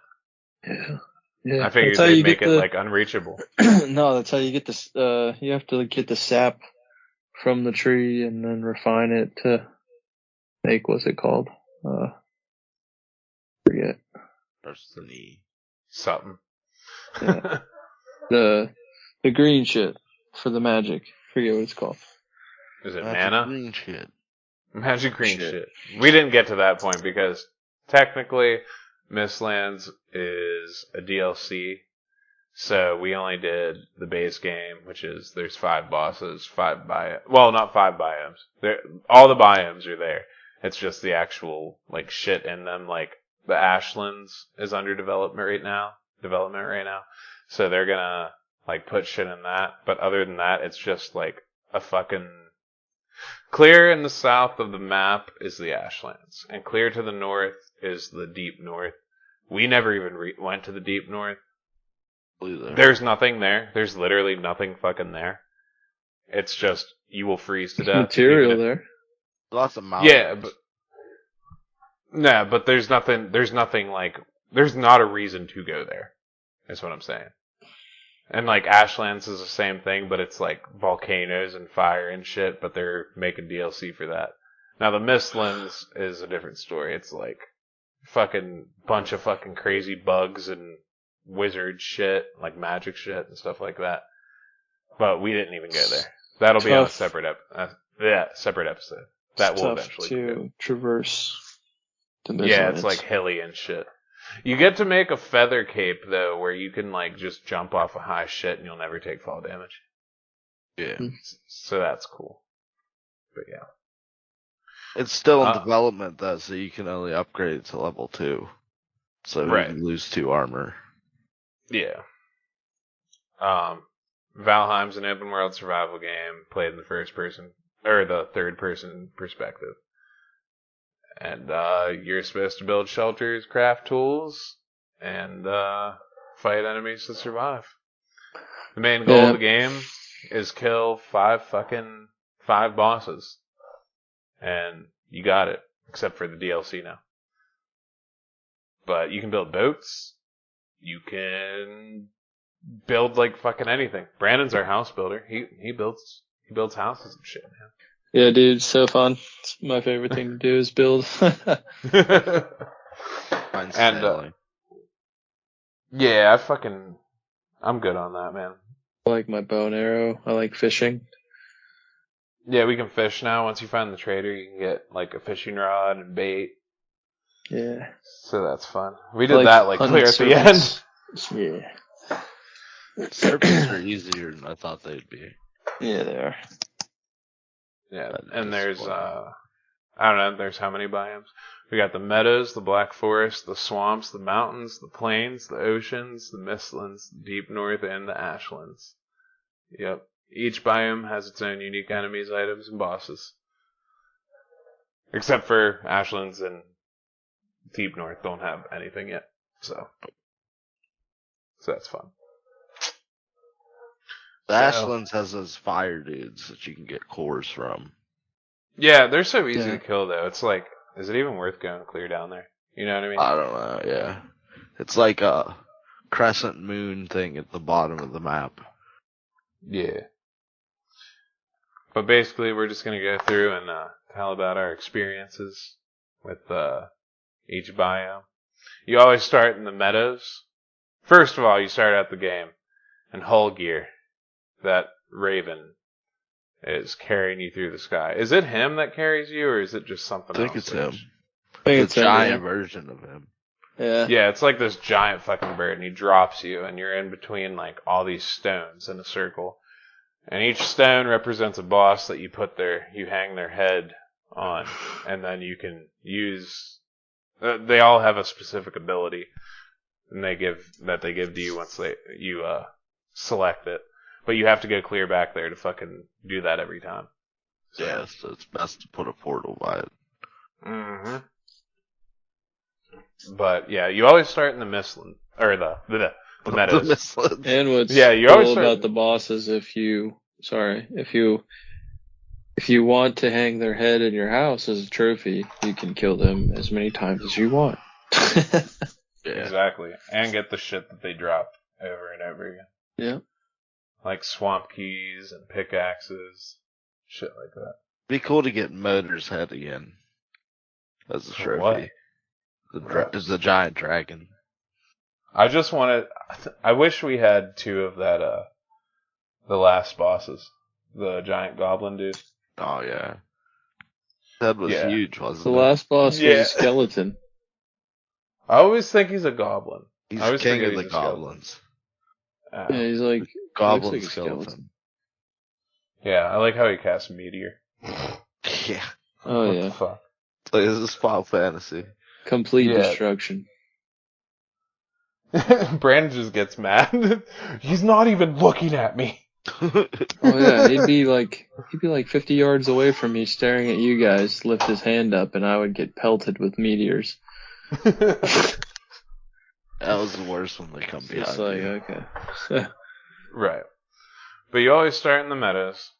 Yeah. Yeah, I figured they'd make it unreachable. No, that's how you get this. You have to get the sap from the tree and then refine it to make what's it called? Forget. Destiny. Something. Yeah. The green shit for the magic. Forget what it's called. Is it Magic mana? Green shit. Magic green shit. We didn't get to that point because technically Mistlands is a DLC, so we only did the base game, which is there's 5 bosses, 5 biomes. Well, not 5 biomes. All the biomes are there. It's just the actual shit in them. The Ashlands is under development right now. So they're gonna put shit in that. But other than that, it's just a fucking clear in the south of the map is the Ashlands, and clear to the north is the deep north. We never even went to the deep north. There's nothing there. There's literally nothing fucking there. It's just you will freeze to death. Material there. Lots of mountains. Yeah, but there's nothing. There's not a reason to go there. Is what I'm saying. And Ashlands is the same thing, but it's volcanoes and fire and shit. But they're making DLC for that. Now the Mistlands is a different story. It's fucking bunch of fucking crazy bugs and wizard shit, magic shit and stuff like that. But we didn't even go there. That'll be on a separate separate episode. That will eventually to traverse the Mistlands. Yeah, it's hilly and shit. You get to make a feather cape though, where you can just jump off of high shit and you'll never take fall damage. Yeah. So that's cool. But yeah. It's still in development though, so you can only upgrade it to level 2. So you lose 2 armor. Yeah. Valheim's an open world survival game played in the third person perspective. And you're supposed to build shelters, craft tools, and fight enemies to survive. The main goal of the game is kill 5 bosses. And you got it, except for the DLC now. But you can build boats. You can build fucking anything. Brandon's our house builder. He builds houses and shit, man. Yeah, dude, so fun. It's my favorite thing to do is build. Mine's And sailing. yeah, I'm good on that, man. I like my bow and arrow. I like fishing. Yeah, we can fish now. Once you find the trader, you can get like a fishing rod and bait. Yeah. So that's fun. We I did like that like hunting clear at the end. serpents. Yeah. Serpents are easier than I thought they'd be. Yeah, they are. Yeah, That's and there's disappointing. I don't know, there's how many biomes? We got the meadows, the black forest, the swamps, the mountains, the plains, the oceans, the mistlands, the deep north, and the ashlands. Yep. Each biome has its own unique enemies, items, and bosses. Except for ashlands and deep north don't have anything yet. So that's fun. The So, Ashlands has those fire dudes that you can get cores from. yeah, they're so easy Yeah. to kill though. It's like, is it even worth going clear down there? You know what I mean? I don't know, yeah. It's like a crescent moon thing at the bottom of the map. Yeah. But basically, we're just going to go through and tell about our experiences with each biome. You always start in the meadows. First of all, you start out the game in Hull Gear. That raven is carrying you through the sky. Is it him that carries you, or is it just something I think else? it's him. I think It's a him, giant version of him. Yeah. Yeah, it's like this giant fucking bird, and he drops you, and you're in between like all these stones in a circle. And each stone represents a boss that you hang their head on, and then you can use. They all have a specific ability, and they give to you once you select it. But you have to go clear back there to fucking do that every time. So. Yeah, so it's best to put a portal by it. Mm-hmm. But yeah, you always start in the Mistland or the meadows. The Mistlands. And what's You always cool start. about the bosses, if you want to hang their head in your house as a trophy, you can kill them as many times as you want. Yeah. Exactly, and get the shit that they drop over and over again. Yeah. Like swamp keys and pickaxes, shit like that. Be cool to get Motor's head again as a For what? trophy. It's the giant dragon. I just wanted. I wish we had two of that. The last bosses, the giant goblin dude. Oh yeah. That was Yeah. huge, wasn't The it? last boss was Yeah. a skeleton. I always think he's a goblin. He's I always king forget of the he's a skeleton. goblins. Yeah, he's like Goblin looks like a skeleton. Yeah, I like how he casts meteor. Yeah. Oh What yeah. the fuck? It's like, this is Final Fantasy. Complete Yeah. destruction. Brandon just gets mad. He's not even looking at me. Oh yeah, he'd be like 50 yards away from me staring at you guys, lift his hand up, and I would get pelted with meteors. That was the worst when they come behind Just like, you. okay. Right. But you always start in the meadows,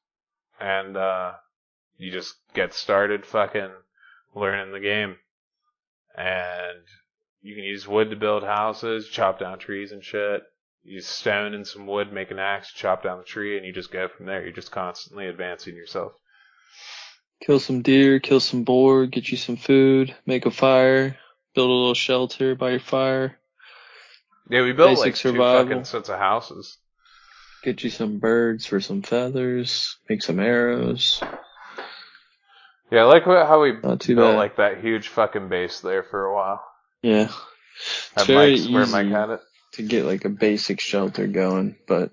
and you just get started fucking learning the game. And you can use wood to build houses, chop down trees and shit. Use stone and some wood, make an axe, chop down the tree, and you just go from there. You're just constantly advancing yourself. Kill some deer, kill some boar, get you some food, make a fire, build a little shelter by your fire, Yeah, we built Basic like survival. two fucking sets of houses. get you some birds for some feathers, make some arrows. Yeah, I like how we Not too built bad. like that huge fucking base there for a while. Yeah. It's Have very Mike's where easy Mike had it. to get like a basic shelter going, but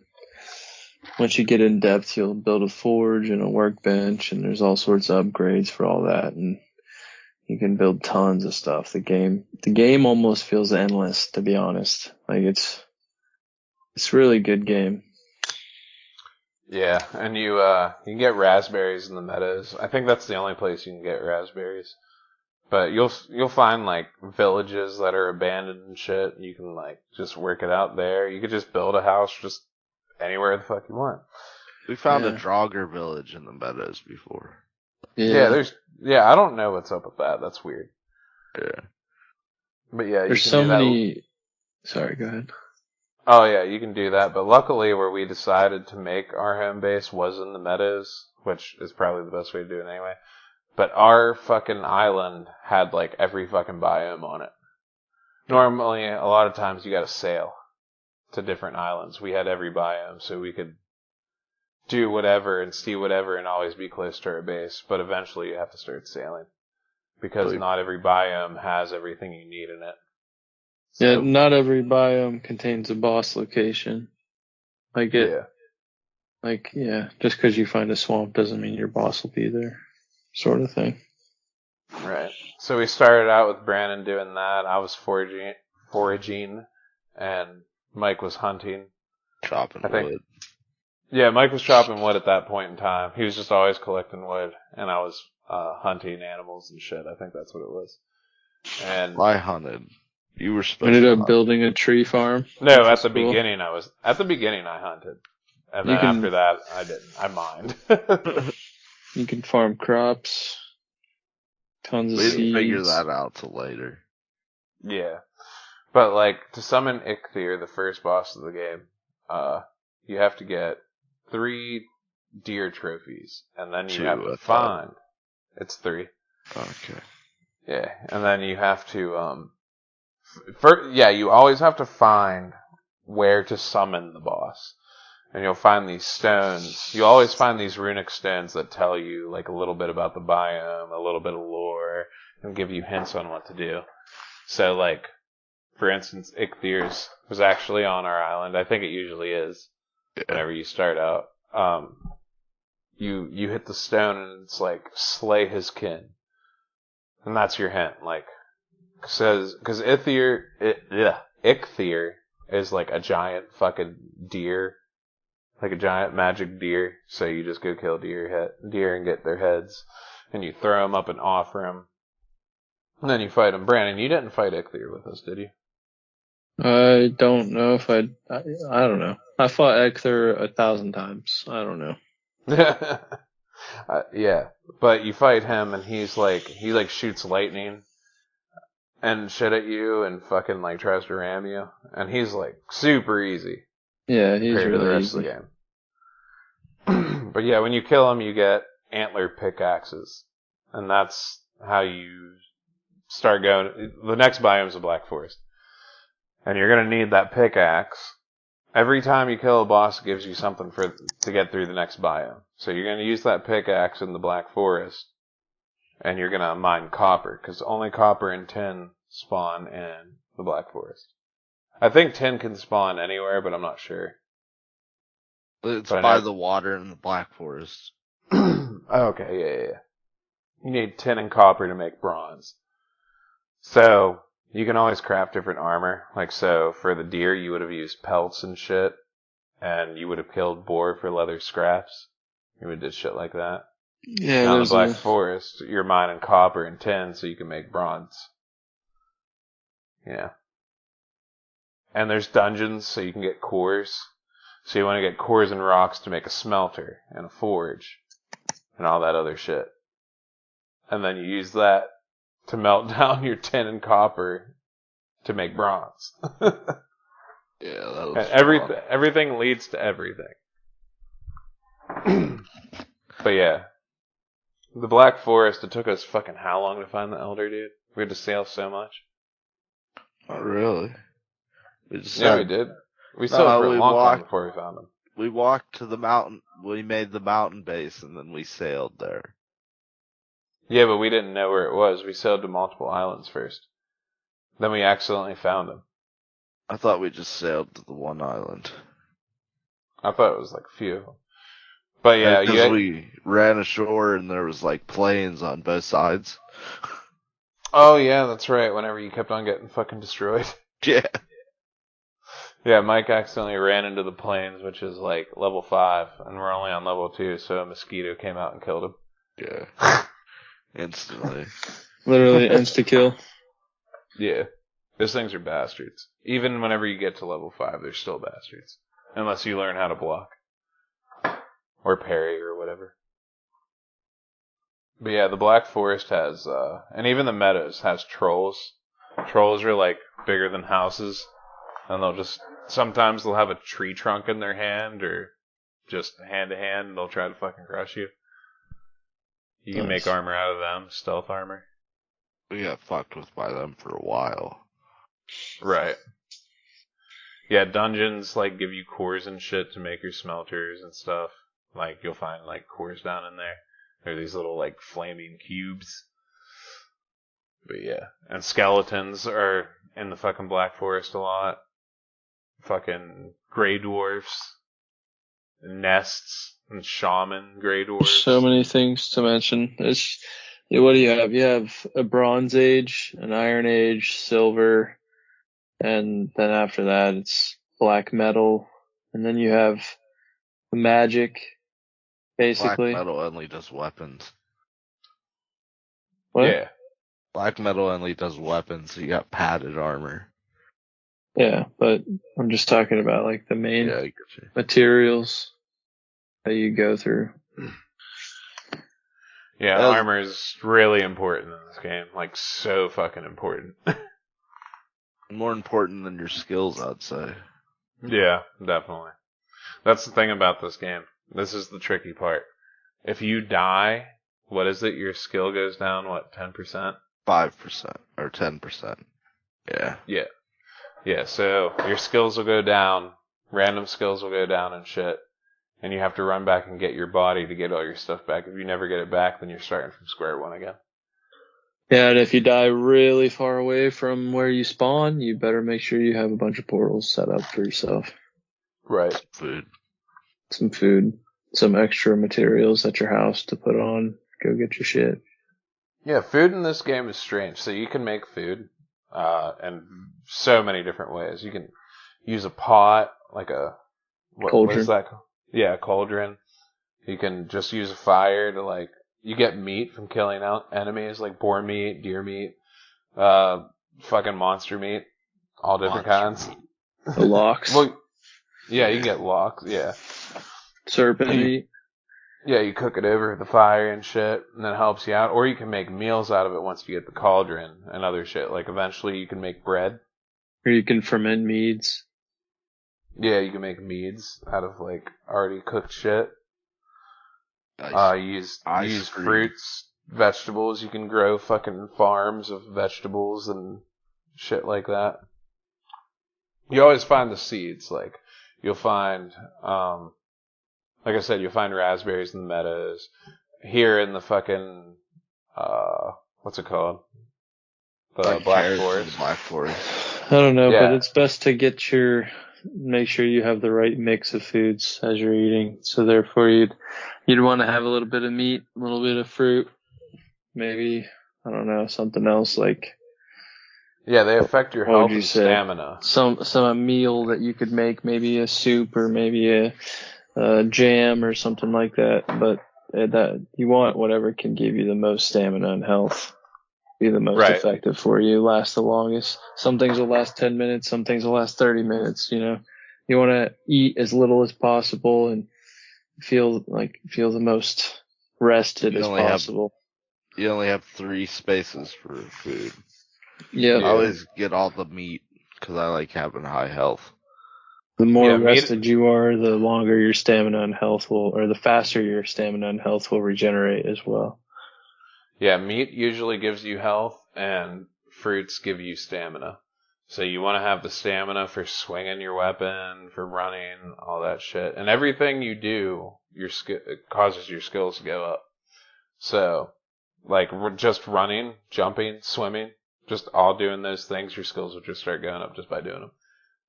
once you get in depth, you'll build a forge and a workbench, and there's all sorts of upgrades for all that, and you can build tons of stuff. The game almost feels endless, to be honest. Like it's really good game. Yeah, and you can get raspberries in the meadows. I think that's the only place you can get raspberries. But you'll find like villages that are abandoned and shit. And you can like just work it out there. You could just build a house just anywhere the fuck you want. We found a Yeah. Draugr village in the meadows before. Yeah, I don't know what's up with that. That's weird. Yeah. But yeah, There's you so can do that. many. Sorry, go ahead. Oh yeah, you can do that. But luckily, where we decided to make our home base was in the meadows, which is probably the best way to do it anyway. But our fucking island had like every fucking biome on it. Normally, a lot of times you got to sail to different islands. We had every biome, so we could do whatever and see whatever and always be close to our base. But eventually, you have to start sailing because not every biome has everything you need in it. Yeah, So, not every biome contains a boss location. yeah. Just because you find a swamp doesn't mean your boss will be there, sort of thing. Right. So we started out with Brandon doing that. I was foraging, and Mike was hunting. Chopping wood. Yeah, Mike was chopping wood at that point in time. He was just always collecting wood, and I was hunting animals and shit. I think that's what it was. And I hunted. You were supposed Ended to up hunt. building a tree farm. No, at the beginning I hunted. And then after that I didn't. I mined. You can farm crops. Tons of We didn't figure seeds. that out till later. Yeah. But like to summon Ichthir, the first boss of the game, you have to get 3 deer trophies, and then you 2, have to I thought. find. It's 3. Okay. Yeah, and then you have to you always have to find where to summon the boss. And you'll find these stones. You always find these runic stones that tell you like a little bit about the biome, a little bit of lore, and give you hints on what to do. So like, for instance, Ichthyr's was actually on our island. I think it usually is. Yeah. Whenever you start out. You hit the stone and it's like, slay his kin. And that's your hint. Like, cause Ichthir is like a giant fucking deer. Like a giant magic deer. So you just go kill deer and get their heads. And you throw them up and offer them. And then you fight them. Brandon, you didn't fight Ichthir with us, did you? I don't know if I don't know. I fought Ecther 1,000 times. I don't know. Yeah. But you fight him and he shoots lightning and shit at you and fucking like tries to ram you. And he's like super easy. Yeah, he's compared to the really rest easy. of the game. But yeah, when you kill him, you get antler pickaxes, and that's how you start going. The next biome is a black forest, and you're gonna need that pickaxe. Every time you kill a boss, it gives you something to get through the next biome. So you're gonna use that pickaxe in the black forest, and you're gonna mine copper, because only copper and tin spawn in the black forest. I think tin can spawn anywhere, but I'm not sure. It's by the water in the Black Forest. Okay, yeah. You need tin and copper to make bronze. So, you can always craft different armor. Like, so, for the deer, you would have used pelts and shit. And you would have killed boar for leather scraps. You would have did shit like that. Yeah, now in the Black Forest, you're mining copper and tin so you can make bronze. Yeah. And there's dungeons so you can get cores. So you want to get cores and rocks to make a smelter and a forge and all that other shit. And then you use that to melt down your tin and copper to make bronze. Yeah, that was everything leads to everything. But yeah. The Black Forest, it took us fucking how long to find the Elder, dude? We had to sail so much. Not really. We We did. We sailed for a long time before we found them. We walked to the mountain. We made the mountain base, and then we sailed there. Yeah, but we didn't know where it was. We sailed to multiple islands first. Then we accidentally found them. I thought we just sailed to the one island. I thought it was like a few. But yeah, because we ran ashore and there was like plains on both sides. Oh yeah, that's right. Whenever you kept on getting fucking destroyed. Yeah. Yeah, Mike accidentally ran into the plains, which is like level 5, and we're only on level 2, so a mosquito came out and killed him. Yeah. Instantly. Literally insta-kill. Yeah. Those things are bastards. Even whenever you get to level 5, they're still bastards. Unless you learn how to block. Or parry or whatever. But yeah, the Black Forest has, and even the meadows has trolls. Trolls are like bigger than houses. And sometimes they'll have a tree trunk in their hand, or just hand to hand, and they'll try to fucking crush you. You can make Nice. armor out of them, stealth armor. We got fucked with by them for a while. Right. Yeah, dungeons, like, give you cores and shit to make your smelters and stuff. Like, you'll find, like, cores down in there. They're these little, like, flaming cubes. But yeah. And skeletons are in the fucking Black Forest a lot. Fucking Grey Dwarfs. Nests and shaman Grey Dwarfs. So many things to mention. What do you have? You have a Bronze Age, an Iron Age, Silver, and then after that it's Black Metal, and then you have Magic, basically. Black metal only does weapons. What? Yeah. Black metal only does weapons, so you got padded armor. Yeah, but I'm just talking about like the main Yeah, I get you. materials that you go through. Yeah, That was- armor is really important in this game. Like, so fucking important. More important than your skills, I'd say. Yeah, definitely. That's the thing about this game. This is the tricky part. If you die, what is it? Your skill goes down, 10%? 5% or 10%. Yeah. Yeah. Yeah, so your skills will go down, random skills will go down and shit, and you have to run back and get your body to get all your stuff back. If you never get it back, then you're starting from square one again. Yeah, and if you die really far away from where you spawn, you better make sure you have a bunch of portals set up for yourself. Right. Food. Some food, some extra materials at your house to put on. Go get your shit. Yeah, food in this game is strange. So you can make food, in so many different ways. You can use a pot, like what Cauldron. is that called? Yeah, a cauldron. You can just use a fire to, like, you get meat from killing out enemies, like boar meat, deer meat, fucking monster meat, all different kinds. The locks. Well, yeah, you can get lox, yeah. Serpent meat. Yeah, you cook it over the fire and shit, and that helps you out. Or you can make meals out of it once you get the cauldron and other shit. Like, eventually you can make bread. Or you can ferment meads. Yeah, you can make meads out of, like, already cooked shit. Nice. You use Ice cream. fruits, vegetables. You can grow fucking farms of vegetables and shit like that. You always find the seeds. Like, you'll find, like I said, you'll find raspberries in the meadows. Here in the fucking, what's it called? The Like Black carrots in Forest. the Black Forest. I don't know, Yeah. but it's best to make sure you have the right mix of foods as you're eating. So therefore you'd want to have a little bit of meat, a little bit of fruit, maybe, I don't know, something else like Yeah, they affect your What would health you and say? stamina. a meal that you could make, maybe a soup or maybe a jam or something like that. But that you want whatever can give you the most stamina and health, be the most Right. effective for you, last the longest. Some things will last 10 minutes, some things will last 30 minutes. You want to eat as little as possible and feel the most rested You as only have- possible. You only have 3 spaces for food. Yeah. I always get all the meat because I like having high health. The more Yeah, meat- rested you are, the longer your stamina and health or the faster your stamina and health will regenerate as well. Yeah, meat usually gives you health, and fruits give you stamina. So you want to have the stamina for swinging your weapon, for running, all that shit. And everything you do, it causes your skills to go up. So, like, just running, jumping, swimming, just all doing those things, your skills will just start going up just by doing them.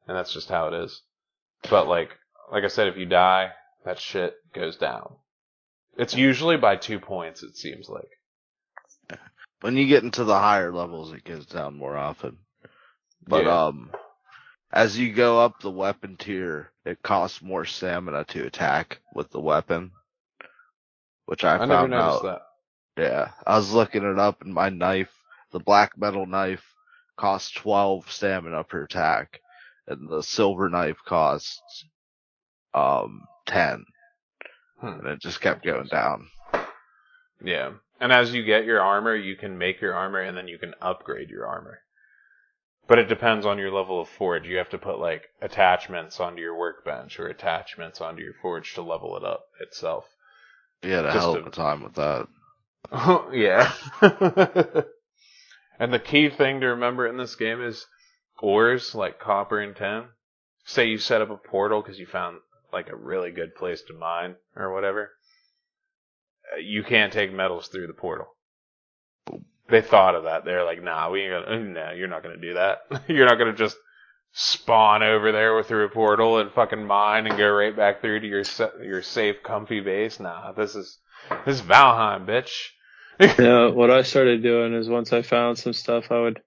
And that's just how it is. But, like I said, if you die, that shit goes down. It's usually by 2 points, it seems like. When you get into the higher levels, it goes down more often. But Yeah. as you go up the weapon tier, it costs more stamina to attack with the weapon, which I never found noticed out. that. Yeah, I was looking it up, and my knife, the black metal knife, costs 12 stamina per attack, and the silver knife costs 10, and it just kept going down. Yeah. And as you get your armor, you can make your armor and then you can upgrade your armor. But it depends on your level of forge. You have to put like attachments onto your workbench or attachments onto your forge to level it up itself. You had a hell of a time with that. Yeah. And the key thing to remember in this game is ores like copper and tin. Say you set up a portal because you found like a really good place to mine or whatever. You can't take metals through the portal. They thought of that. They're like, nah, we ain't gonna, no, you're not gonna do that. You're not gonna just spawn over there through a portal and fucking mine and go right back through to your safe, comfy base. Nah, this is Valheim, bitch. Yeah, what I started doing is once I found some stuff, I would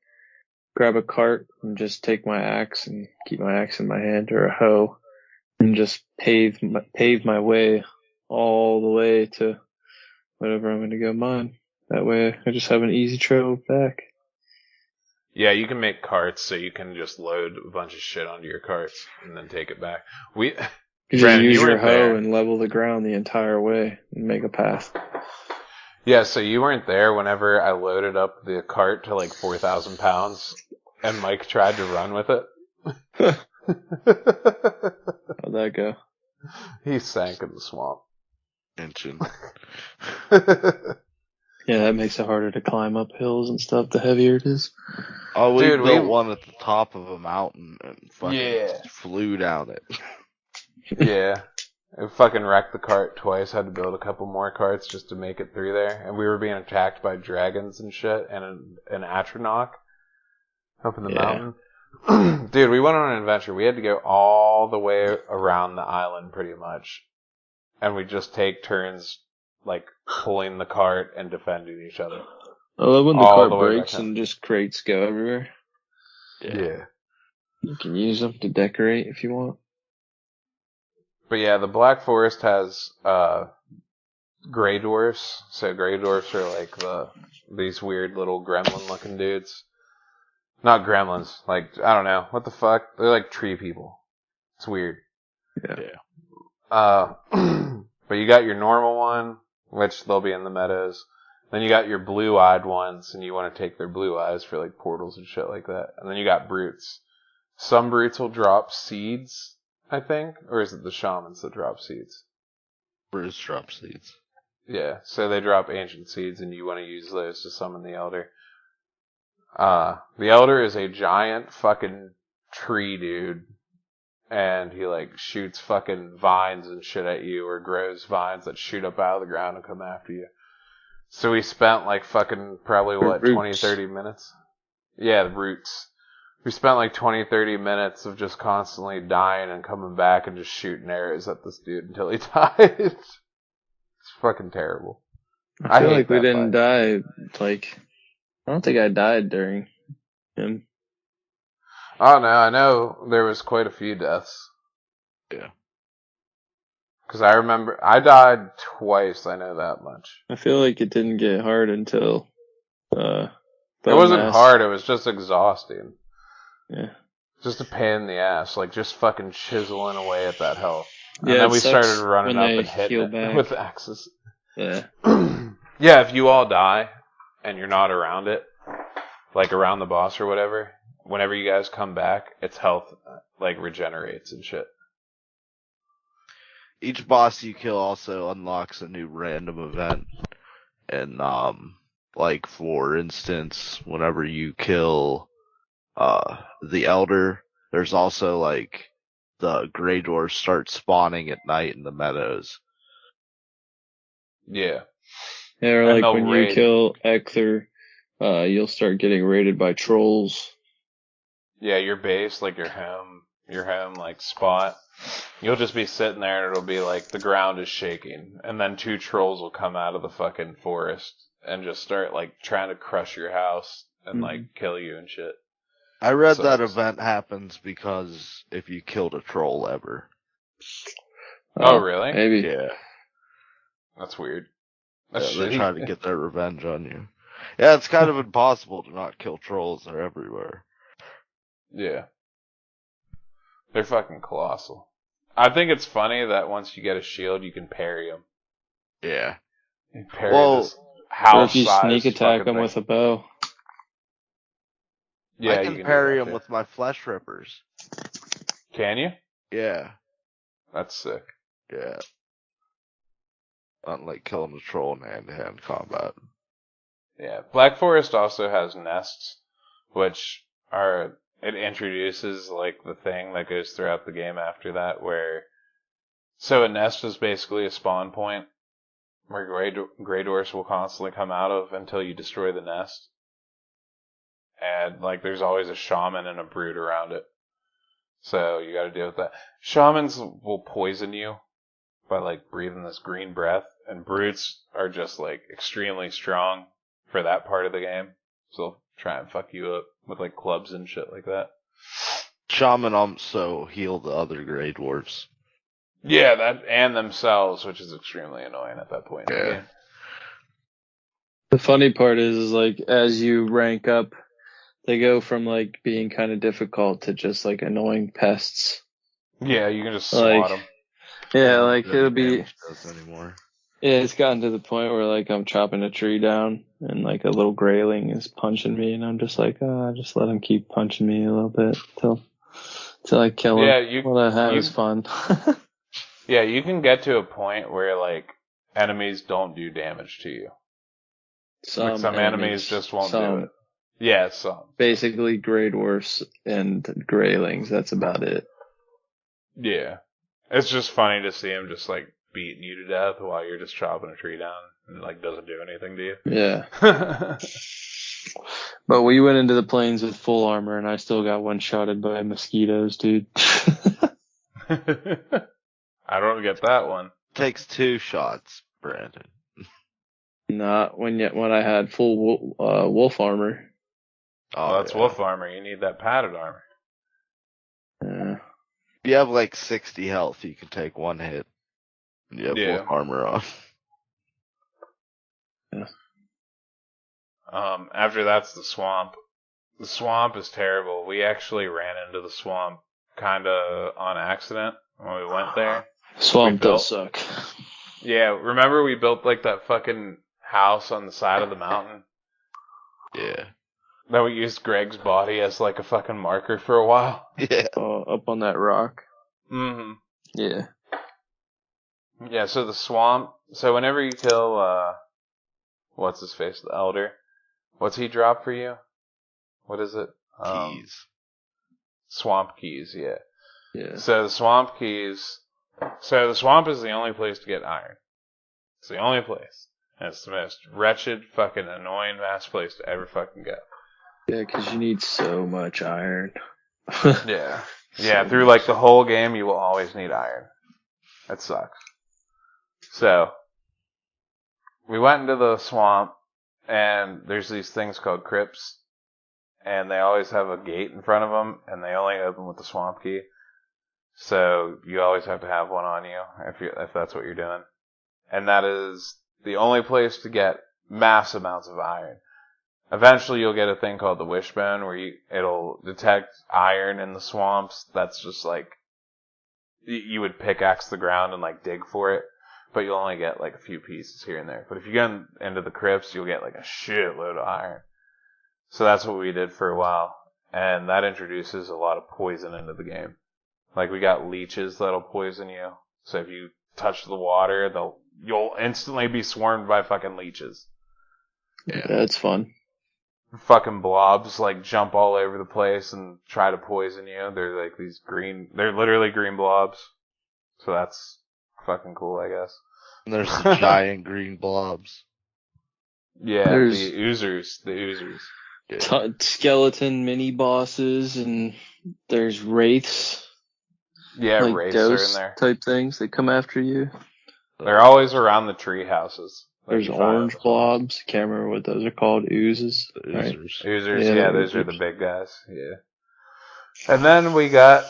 grab a cart and just take my axe and keep my axe in my hand or a hoe and just pave my way all the way to whatever I'm going to go mine. That way I just have an easy trail back. Yeah, you can make carts so you can just load a bunch of shit onto your carts and then take it back. You just Brandon, use you your weren't hoe there. and level the ground the entire way and make a path. Yeah, so you weren't there whenever I loaded up the cart to like 4,000 pounds and Mike tried to run with it. How'd that go? He sank in the swamp. Inching. Yeah, that makes it harder to climb up hills and stuff the heavier it is. Oh, we Dude, built one at the top of a mountain and fucking Yeah. flew down it. Yeah. I fucking wrecked the cart twice. Had to build a couple more carts just to make it through there. And we were being attacked by dragons and shit and an Atronach up in the mountain. Dude, we went on an adventure. We had to go all the way around the island pretty much. And we just take turns like pulling the cart and defending each other. I love when the All cart the way breaks back and just crates go everywhere. Yeah. You can use them to decorate if you want. But yeah, the Black Forest has gray dwarfs. So gray dwarfs are like these weird little gremlin looking dudes. Not gremlins, like I don't know, what the fuck? They're like tree people. It's weird. Yeah. But you got your normal one, which they'll be in the meadows. Then you got your blue-eyed ones, and you want to take their blue eyes for like portals and shit like that. And then you got brutes. Some brutes will drop seeds, I think, or is it the shamans that drop seeds? Bruce drop seeds. Yeah, so they drop ancient seeds, and you want to use those to summon the elder. The elder is a giant fucking tree dude. And he like shoots fucking vines and shit at you, or grows vines that shoot up out of the ground and come after you. So we spent like fucking probably what, 20, 30 minutes? Yeah, the roots. We spent like 20, 30 minutes of just constantly dying and coming back and just shooting arrows at this dude until he died. It's fucking terrible. I feel hate like we that didn't fight. die, like, I don't think I died during him. Oh no, I know there was quite a few deaths. Yeah. Because I remember, I died twice, I know that much. I feel like it didn't get hard until, It wasn't mass. hard, it was just exhausting. Yeah. Just a pain in the ass, like just fucking chiseling away at that health. And Yeah, then it we sucks started running when up they and hitting heal it back. with axes. Yeah. Yeah, if you all die and you're not around it, like around the boss or whatever, whenever you guys come back, its health like regenerates and shit. Each boss you kill also unlocks a new random event. And, like, for instance, whenever you kill, the Elder, there's also, like, the Grey Dwarfs start spawning at night in the meadows. Yeah. Yeah, or And like they'll when you raid. kill Ecther, you'll start getting raided by trolls. Yeah, your base, like your home like spot, you'll just be sitting there and it'll be like the ground is shaking, and then two trolls will come out of the fucking forest and just start like trying to crush your house and like kill you and shit. I read that Sucks. event happens because if you killed a troll ever. Oh, really? Maybe. Yeah. That's weird. Yeah, That's they're shitty. trying to get their revenge on you. Yeah, it's kind of impossible to not kill trolls. They're everywhere. Yeah. They're fucking colossal. I think it's funny that once you get a shield, you can parry them. Yeah. You parry Well, this Or if you house-sized sneak attack fucking them thing. with a bow. Yeah, I you can can parry do them that with my flesh rippers. too. Can you? Yeah, That's sick. yeah. Unlike killing a troll in hand-to-hand combat. Yeah, Black Forest also has nests, which are it introduces like the thing that goes throughout the game after that, where so a nest is basically a spawn point where gray dwarfs will constantly come out of until you destroy the nest, and like there's always a shaman and a brute around it, so you got to deal with that. Shamans will poison you by like breathing this green breath, and brutes are just like extremely strong for that part of the game. So they'll try and fuck you up with like clubs and shit like that. Shaman also heal the other Grey Dwarfs. Yeah, that and themselves, which is extremely annoying at that point in the Yeah. game. The funny part is like as you rank up, they go from like being kind of difficult to just like annoying pests. Yeah, you can just Like, swat them. yeah, Don't like do any it'll be. damage to us anymore. Yeah, it's gotten to the point where like I'm chopping a tree down and like a little grayling is punching me, and I'm just like, just let him keep punching me a little bit till I kill him. Yeah, All I have is fun. Yeah, you can get to a point where like enemies don't do damage to you. Like some enemies just won't do it. Yeah, some. Basically, gray dwarfs and graylings. That's about it. Yeah. It's just funny to see him just like beating you to death while you're just chopping a tree down and it like doesn't do anything to you. Yeah. But we went into the plains with full armor, and I still got one-shotted by mosquitoes, dude. I don't get that one. Takes 2 shots, Brandon. Not when I had full wolf armor. Oh, Well, that's yeah. wolf armor. You need that padded armor. Yeah. If you have like 60 health, you can take 1 hit. And you have Yeah. wolf armor on. Yeah. After that's the swamp. The swamp is terrible. We actually ran into the swamp kind of on accident when we went there. Swamp built- does suck. Yeah, remember we built like that fucking house on the side of the mountain? Yeah. That we used Greg's body as like a fucking marker for a while? Yeah. Up on that rock. Mm-hmm. Yeah. Yeah, so the swamp. So whenever you kill, what's his face, the elder, what's he drop for you? What is it? Keys. Swamp keys, yeah. Yeah. So the swamp keys. So the swamp is the only place to get iron. It's the only place. And it's the most wretched, fucking annoying ass place to ever fucking go. Yeah, because you need so much iron. Yeah. Yeah, through like the whole game, you will always need iron. That sucks. So, we went into the swamp, and there's these things called crypts, and they always have a gate in front of them, and they only open with the swamp key. So, you always have to have one on you, if that's what you're doing. And that is the only place to get mass amounts of iron. Eventually you'll get a thing called the wishbone where it'll detect iron in the swamps. That's just like, you would pickaxe the ground and like dig for it, but you'll only get like a few pieces here and there. But if you get into the crypts, you'll get like a shitload of iron. So that's what we did for a while. And that introduces a lot of poison into the game. Like we got leeches that'll poison you. So if you touch the water, you'll instantly be swarmed by fucking leeches. Yeah, that's fun. Fucking blobs like jump all over the place and try to poison you. They're like they're literally green blobs. So that's fucking cool, I guess. And there's the giant green blobs. Yeah, There's- the oozers. Yeah. Skeleton mini bosses, and there's wraiths. Yeah, like wraiths are in ghost there. type things that come after you. They're always around the tree houses. There's orange blobs. Can't remember what those are called. Oozes. The Right? oozers. Oozers, Yeah, yeah, the those are oozers. the big guys. Yeah. And then we got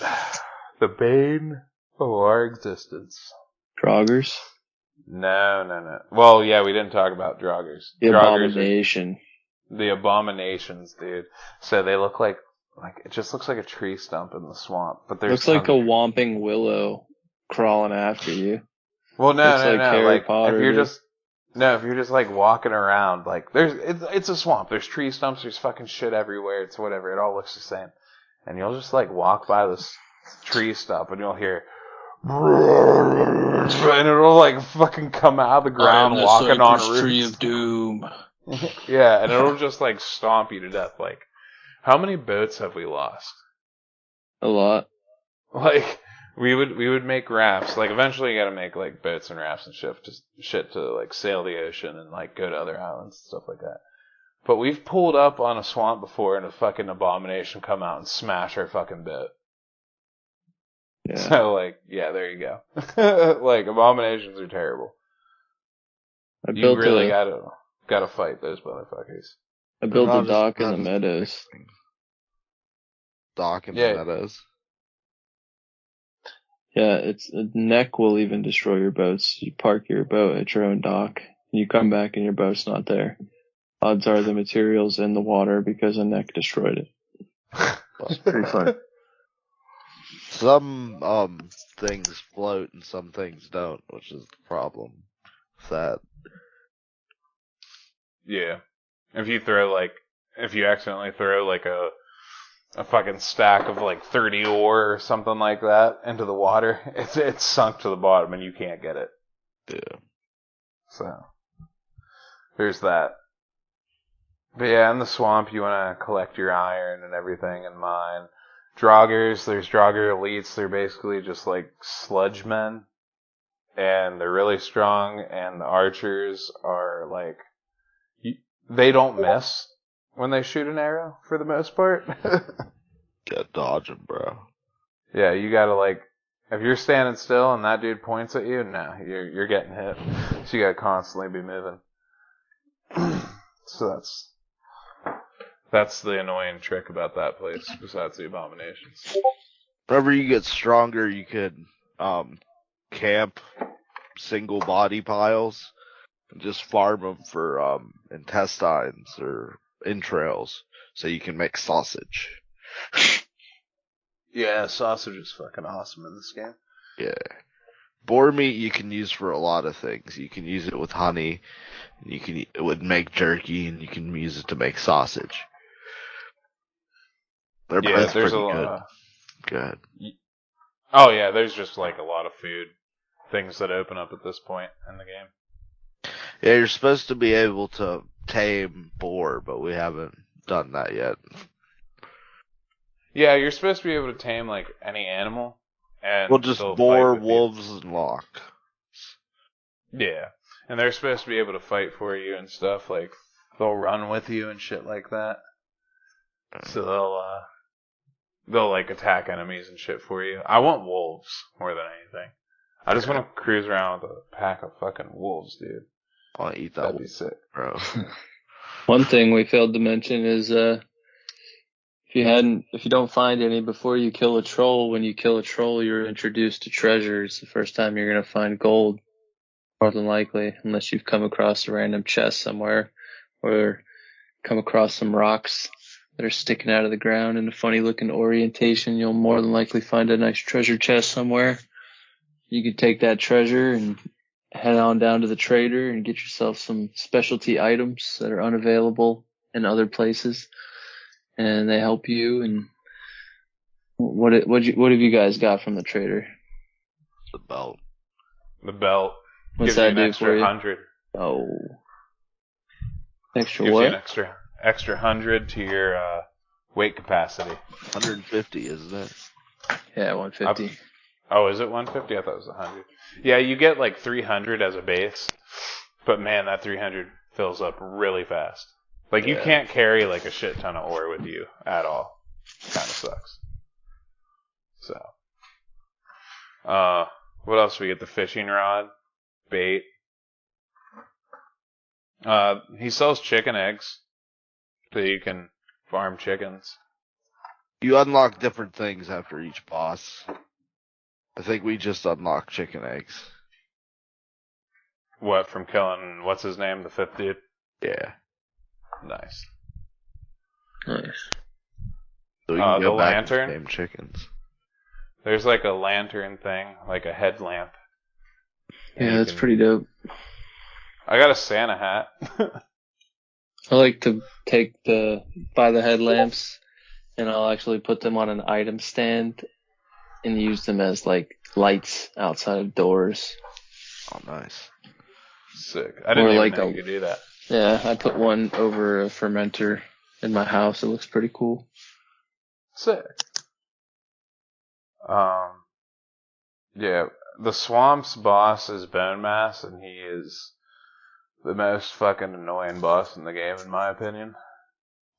the bane of our existence. Draugrs. No. Well, yeah, we didn't talk about Draugrs. The Draugrs abomination. are the abominations, dude. So they look like it just looks like a tree stump in the swamp. But there's Looks like a tons- whomping willow crawling after you. Well, no. looks like Harry Like Potter, if you're dude. just No, if you're just like walking around, like it's a swamp. There's tree stumps. There's fucking shit everywhere. It's whatever. It all looks the same, and you'll just like walk by this tree stump, and you'll hear, and it'll like fucking come out of the ground walking on roots. Tree of Doom. Yeah, and it'll just like stomp you to death. Like, how many boats have we lost? A lot. Like, we would make rafts. Like, eventually you gotta make like boats and rafts and shit to like sail the ocean and like go to other islands and stuff like that. But we've pulled up on a swamp before and a fucking abomination come out and smash our fucking boat. Yeah. So like, yeah, there you go. Like, abominations are terrible. You really gotta fight those motherfuckers. I built a dock in the meadows. Dock in the meadows? Yeah, a neck will even destroy your boats. You park your boat at your own dock, and you come back and your boat's not there. Odds are the material's in the water because a neck destroyed it. That's pretty fun. Some things float and some things don't, which is the problem with that. Yeah. If you accidentally throw like a fucking stack of like 30 ore or something like that into the water, it's sunk to the bottom and you can't get it. Yeah. So, there's that. But yeah, in the swamp you want to collect your iron and everything and mine. Draugrs, there's Draugr elites, they're basically just like sludge men. And they're really strong, and the archers are like, they don't miss when they shoot an arrow, for the most part. Gotta dodge him, bro. Yeah, you gotta like, if you're standing still and that dude points at you, no, you're getting hit. So you gotta constantly be moving. So that's the annoying trick about that place, besides the abominations. Whenever you get stronger, you could camp single body piles and just farm them for intestines or entrails, so you can make sausage. Yeah, sausage is fucking awesome in this game. Yeah. Boar meat you can use for a lot of things. You can use it with honey, and it would make jerky, and you can use it to make sausage. They're both pretty good. Good. Oh yeah, there's just like a lot of food things that open up at this point in the game. Yeah, you're supposed to be able to tame boar, but we haven't done that yet. Yeah, you're supposed to be able to tame like any animal, and well, just boar, wolves, and lock. Yeah, and they're supposed to be able to fight for you and stuff. Like they'll run with you and shit like that. So they'll like attack enemies and shit for you. I want wolves more than anything. I just want to cruise around with a pack of fucking wolves, dude. I want to eat that. That'd be sick, bro. One thing we failed to mention is if you don't find any before you kill a troll, when you kill a troll, you're introduced to treasures. The first time you're gonna find gold, more than likely, unless you've come across a random chest somewhere, or come across some rocks that are sticking out of the ground in a funny looking orientation. You'll more than likely find a nice treasure chest somewhere. You can take that treasure and head on down to the trader and get yourself some specialty items that are unavailable in other places, and they help you. And what have you guys got from the trader? The belt. The belt. What's gives that you an do extra for you? 100. Oh, extra Gives what? you an extra 100 to your weight capacity. 150, isn't it? Yeah, 150. Oh, is it 150? I thought it was 100. Yeah, you get like 300 as a base, but man, that 300 fills up really fast. Like, you can't carry like a shit ton of ore with you at all. Kind of sucks. So, what else we get? The fishing rod, bait. He sells chicken eggs, so you can farm chickens. You unlock different things after each boss. I think we just unlocked chicken eggs. What, from killing, what's his name, the fifth dude? Yeah. Nice. Nice. So we can go the back lantern. and tame chickens. There's like a lantern thing, like a headlamp. Yeah, that's pretty dope. I got a Santa hat. I like to buy the headlamps, and I'll actually put them on an item stand and use them as like lights outside of doors. Oh, nice. Sick. I didn't even like know you could do that. Yeah, I put one over a fermenter in my house. It looks pretty cool. Sick. Yeah, the swamp's boss is Bone Mass, and he is the most fucking annoying boss in the game, in my opinion.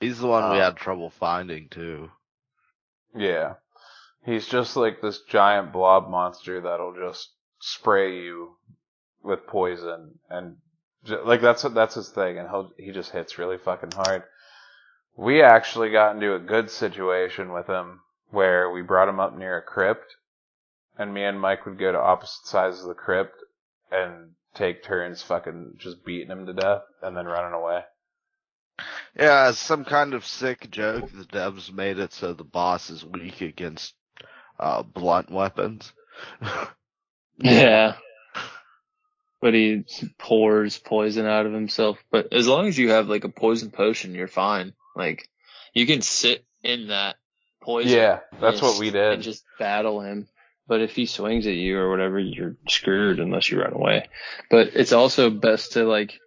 He's the one we had trouble finding, too. Yeah. He's just like this giant blob monster that'll just spray you with poison, and like that's his thing, and he just hits really fucking hard. We actually got into a good situation with him where we brought him up near a crypt, and me and Mike would go to opposite sides of the crypt and take turns fucking just beating him to death and then running away. Yeah, as some kind of sick joke, the devs made it so the boss is weak against blunt weapons. Yeah. But he pours poison out of himself. But as long as you have like a poison potion, you're fine. Like, you can sit in that poison. Yeah, that's what we did. And just battle him. But if he swings at you or whatever, you're screwed unless you run away. But it's also best to, like,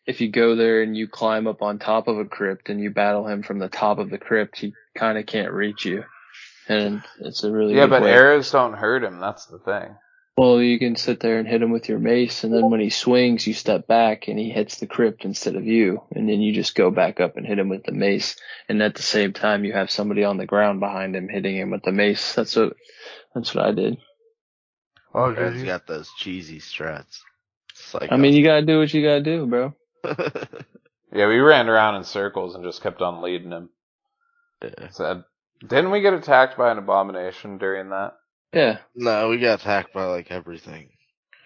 if you go there and you climb up on top of a crypt and you battle him from the top of the crypt, he kind of can't reach you. And it's a really good but way. arrows don't hurt him. That's the thing. Well, you can sit there and hit him with your mace, and then when he swings, you step back and he hits the crypt instead of you, and then you just go back up and hit him with the mace. And at the same time, you have somebody on the ground behind him hitting him with the mace. That's what I did. Oh, you got those cheesy strats. I mean, you gotta do what you gotta do, bro. Yeah, we ran around in circles and just kept on leading him. Yeah. Didn't we get attacked by an abomination during that? Yeah. No, we got attacked by like everything.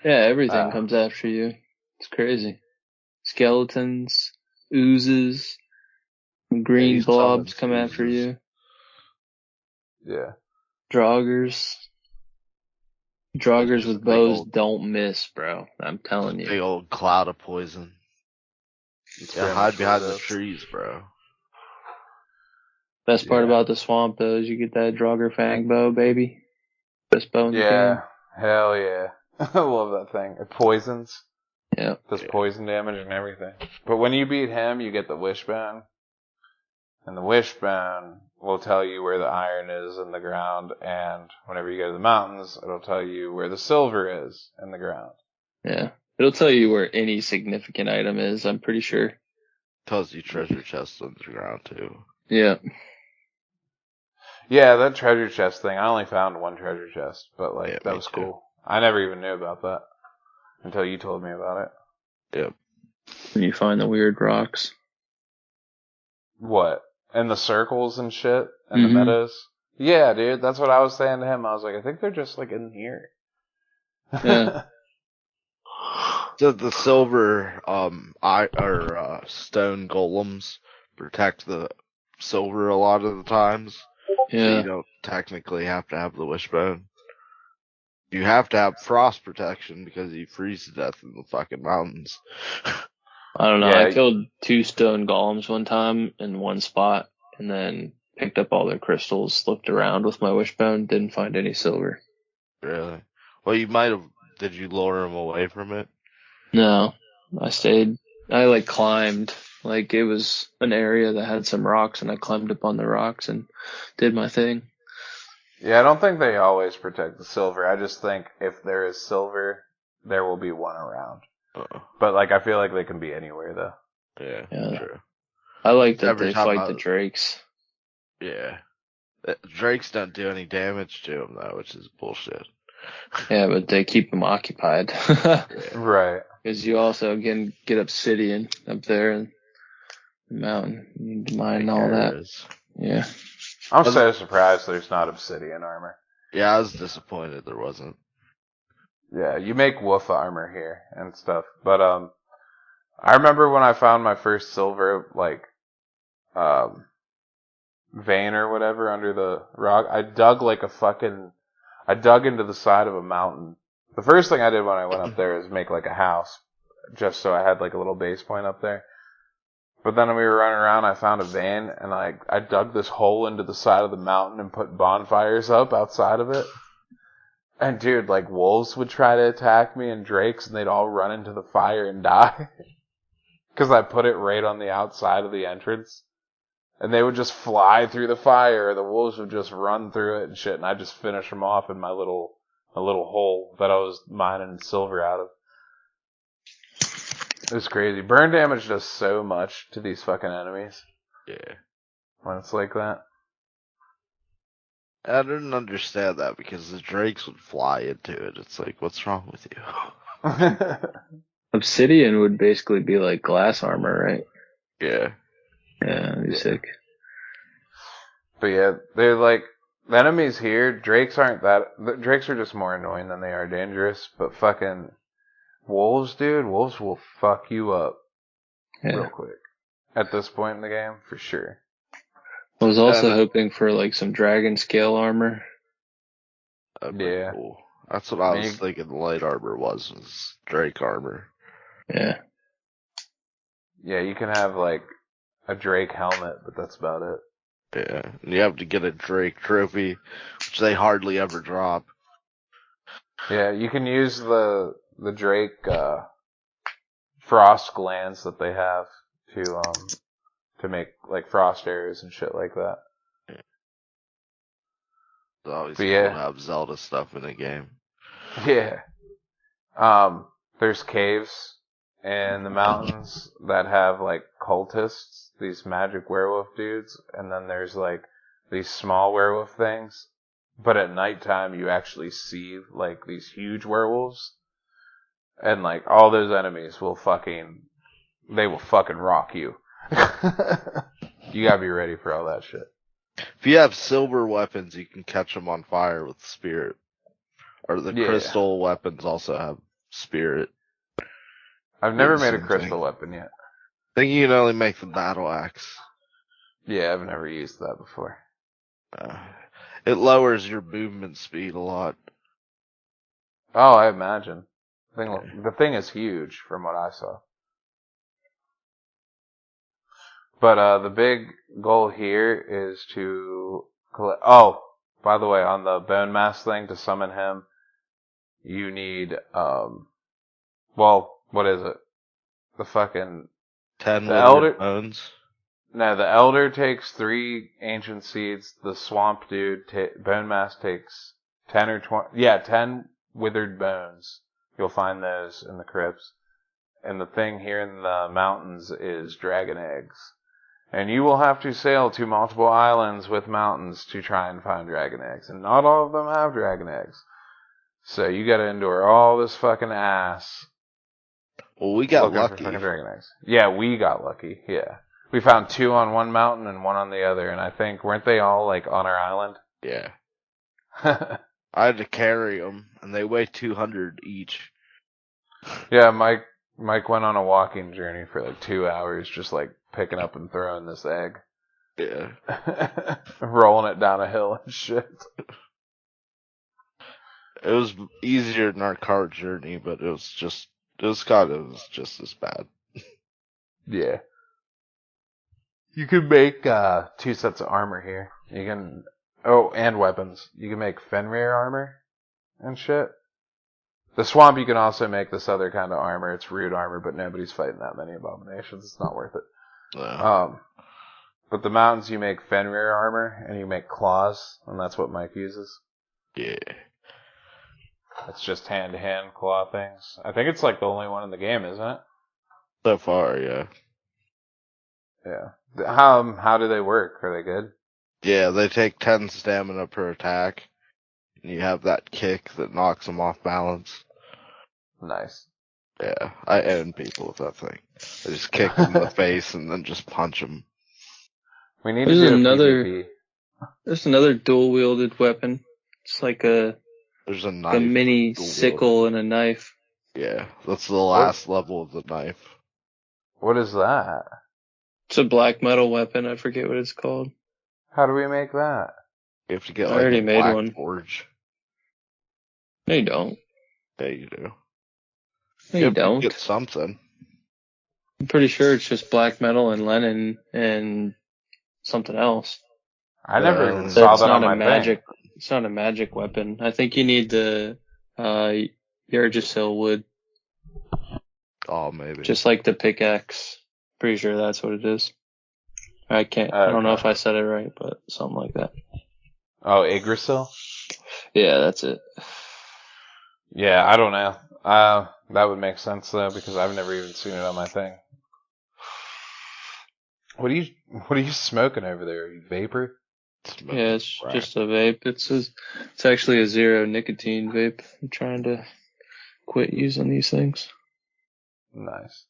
Yeah, everything comes after you. It's crazy. Skeletons, oozes, green blobs come after you. Yeah. Draugrs with bows don't miss, bro. I'm telling you. Big old cloud of poison. Yeah, hide behind the trees, bro. Best part about the swamp, though, is you get that Draugr fang bow, baby. Best bow in the game. Hell yeah. I love that thing. It poisons. Yeah. Does poison damage and everything. But when you beat him, you get the wishbone. And the wishbone will tell you where the iron is in the ground, and whenever you go to the mountains, it'll tell you where the silver is in the ground. Yeah. It'll tell you where any significant item is, I'm pretty sure. Tells you treasure chests on the ground, too. Yeah. Yeah, that treasure chest thing, I only found one treasure chest, but that was cool. I never even knew about that until you told me about it. Yep. When you find the weird rocks. What? In the circles and shit? In the meadows? Yeah, dude, that's what I was saying to him. I was like, I think they're just like in here. Yeah. So the silver stone golems protect the silver a lot of the times. Yeah. So you don't technically have to have the wishbone. You have to have frost protection because you freeze to death in the fucking mountains. I don't know. Yeah, I killed 2 stone golems one time in one spot, and then picked up all their crystals, looked around with my wishbone, didn't find any silver. Really? Well, you might have. Did you lure them away from it? No. I stayed. I climbed. It was an area that had some rocks, and I climbed up on the rocks and did my thing. Yeah, I don't think they always protect the silver. I just think if there is silver, there will be one around. But I feel like they can be anywhere though. Yeah. True. I like that they fight the drakes. Yeah. Drakes don't do any damage to them though, which is bullshit. Yeah, but they keep them occupied. Right. Because you also get obsidian up there in the mountain. You need to mine all that. Yeah. I'm so surprised there's not obsidian armor. Yeah, I was disappointed there wasn't. Yeah, you make wolf armor here and stuff. But I remember when I found my first silver vein or whatever under the rock, I dug into the side of a mountain. The first thing I did when I went up there is make a house just so I had like a little base point up there. But then when we were running around, I found a vein, and I dug this hole into the side of the mountain and put bonfires up outside of it. And dude, like wolves would try to attack me and drakes, and they'd all run into the fire and die. Because I put it right on the outside of the entrance. And they would just fly through the fire, or the wolves would just run through it and shit, and I'd just finish them off in my little hole that I was mining silver out of. It was crazy. Burn damage does so much to these fucking enemies. Yeah. When it's like that. I didn't understand that because the drakes would fly into it. It's like, what's wrong with you? Obsidian would basically be like glass armor, right? Yeah. Yeah, that'd be sick. But yeah, they're like, the enemies here, drakes aren't that, the drakes are just more annoying than they are dangerous, but fucking wolves, dude, wolves will fuck you up real quick. At this point in the game, for sure. I was also hoping for like some dragon scale armor. Yeah. Cool. That's what I was thinking the light armor was drake armor. Yeah. Yeah, you can have like a drake helmet, but that's about it. Yeah, and you have to get a drake trophy, which they hardly ever drop. Yeah, you can use the drake frost glands that they have to make like frost arrows and shit like that. Yeah. It's always cool to have Zelda stuff in a game. Yeah. There's caves in the mountains that have like cultists, these magic werewolf dudes, and then there's like these small werewolf things. But at nighttime you actually see like these huge werewolves. And like all those enemies will fucking rock you. You gotta be ready for all that shit. If you have silver weapons, you can catch them on fire with spirit. Or the crystal weapons also have spirit. I've never made a crystal weapon yet. I think you can only make the battle axe. Yeah, I've never used that before. It lowers your movement speed a lot. Oh, I imagine. The thing is huge from what I saw. But the big goal here is to collect... Oh, by the way, on the bone mass thing, to summon him, you need... Well, what is it? The fucking... 10 withered bones? No, the elder takes 3 ancient seeds. The swamp dude, bone mass, takes 10 or 20... Yeah, 10 withered bones. You'll find those in the crypts. And the thing here in the mountains is dragon eggs. And you will have to sail to multiple islands with mountains to try and find dragon eggs. And not all of them have dragon eggs. So you gotta endure all this fucking ass. Well, we got lucky. For fucking dragon eggs. Yeah, we got lucky. Yeah. We found 2 on one mountain and 1 on the other. And I think, weren't they all like on our island? Yeah. I had to carry them, and they weigh 200 each. Yeah, Mike went on a walking journey for like 2 hours, just like picking up and throwing this egg. Yeah. Rolling it down a hill and shit. It was easier than our car journey, but it was just as bad. Yeah. You can make 2 sets of armor here. You can... Oh, and weapons. You can make Fenrir armor and shit. The swamp, you can also make this other kind of armor. It's root armor, but nobody's fighting that many abominations. It's not worth it. No. But the mountains, you make Fenrir armor, and you make claws, and that's what Mike uses. Yeah. It's just hand-to-hand claw things. I think it's like the only one in the game, isn't it? So far, yeah. Yeah. How do they work? Are they good? Yeah, they take 10 stamina per attack, and you have that kick that knocks them off balance. Nice. Yeah, I end people with that thing. I just kick them in the face and then just punch them. We need to do another PvP. There's another dual-wielded weapon. It's like there's a knife, a mini sickle and a knife. Yeah, that's the last level of the knife. What is that? It's a black metal weapon. I forget what it's called. How do we make that? You have to get I already made black one. forge. No, you don't. Yeah, you do. No, you Yep, don't. get something. I'm pretty sure it's just black metal and Lenin and something else. I never even So saw That's that not on a my magic. thing. It's not a magic weapon. I think you need the Yggdrasil wood, Oh, maybe. just like the pickaxe. Pretty sure that's what it is. I don't know Okay. if I said it right, but something like that. Oh, Yggdrasil? Yeah, that's it. Yeah, I don't know. That would make sense though because I've never even seen it on my thing. What are you smoking over there? Are you vapor? Yeah, it's just a vape. It's actually a zero nicotine vape. I'm trying to quit using these things. Nice.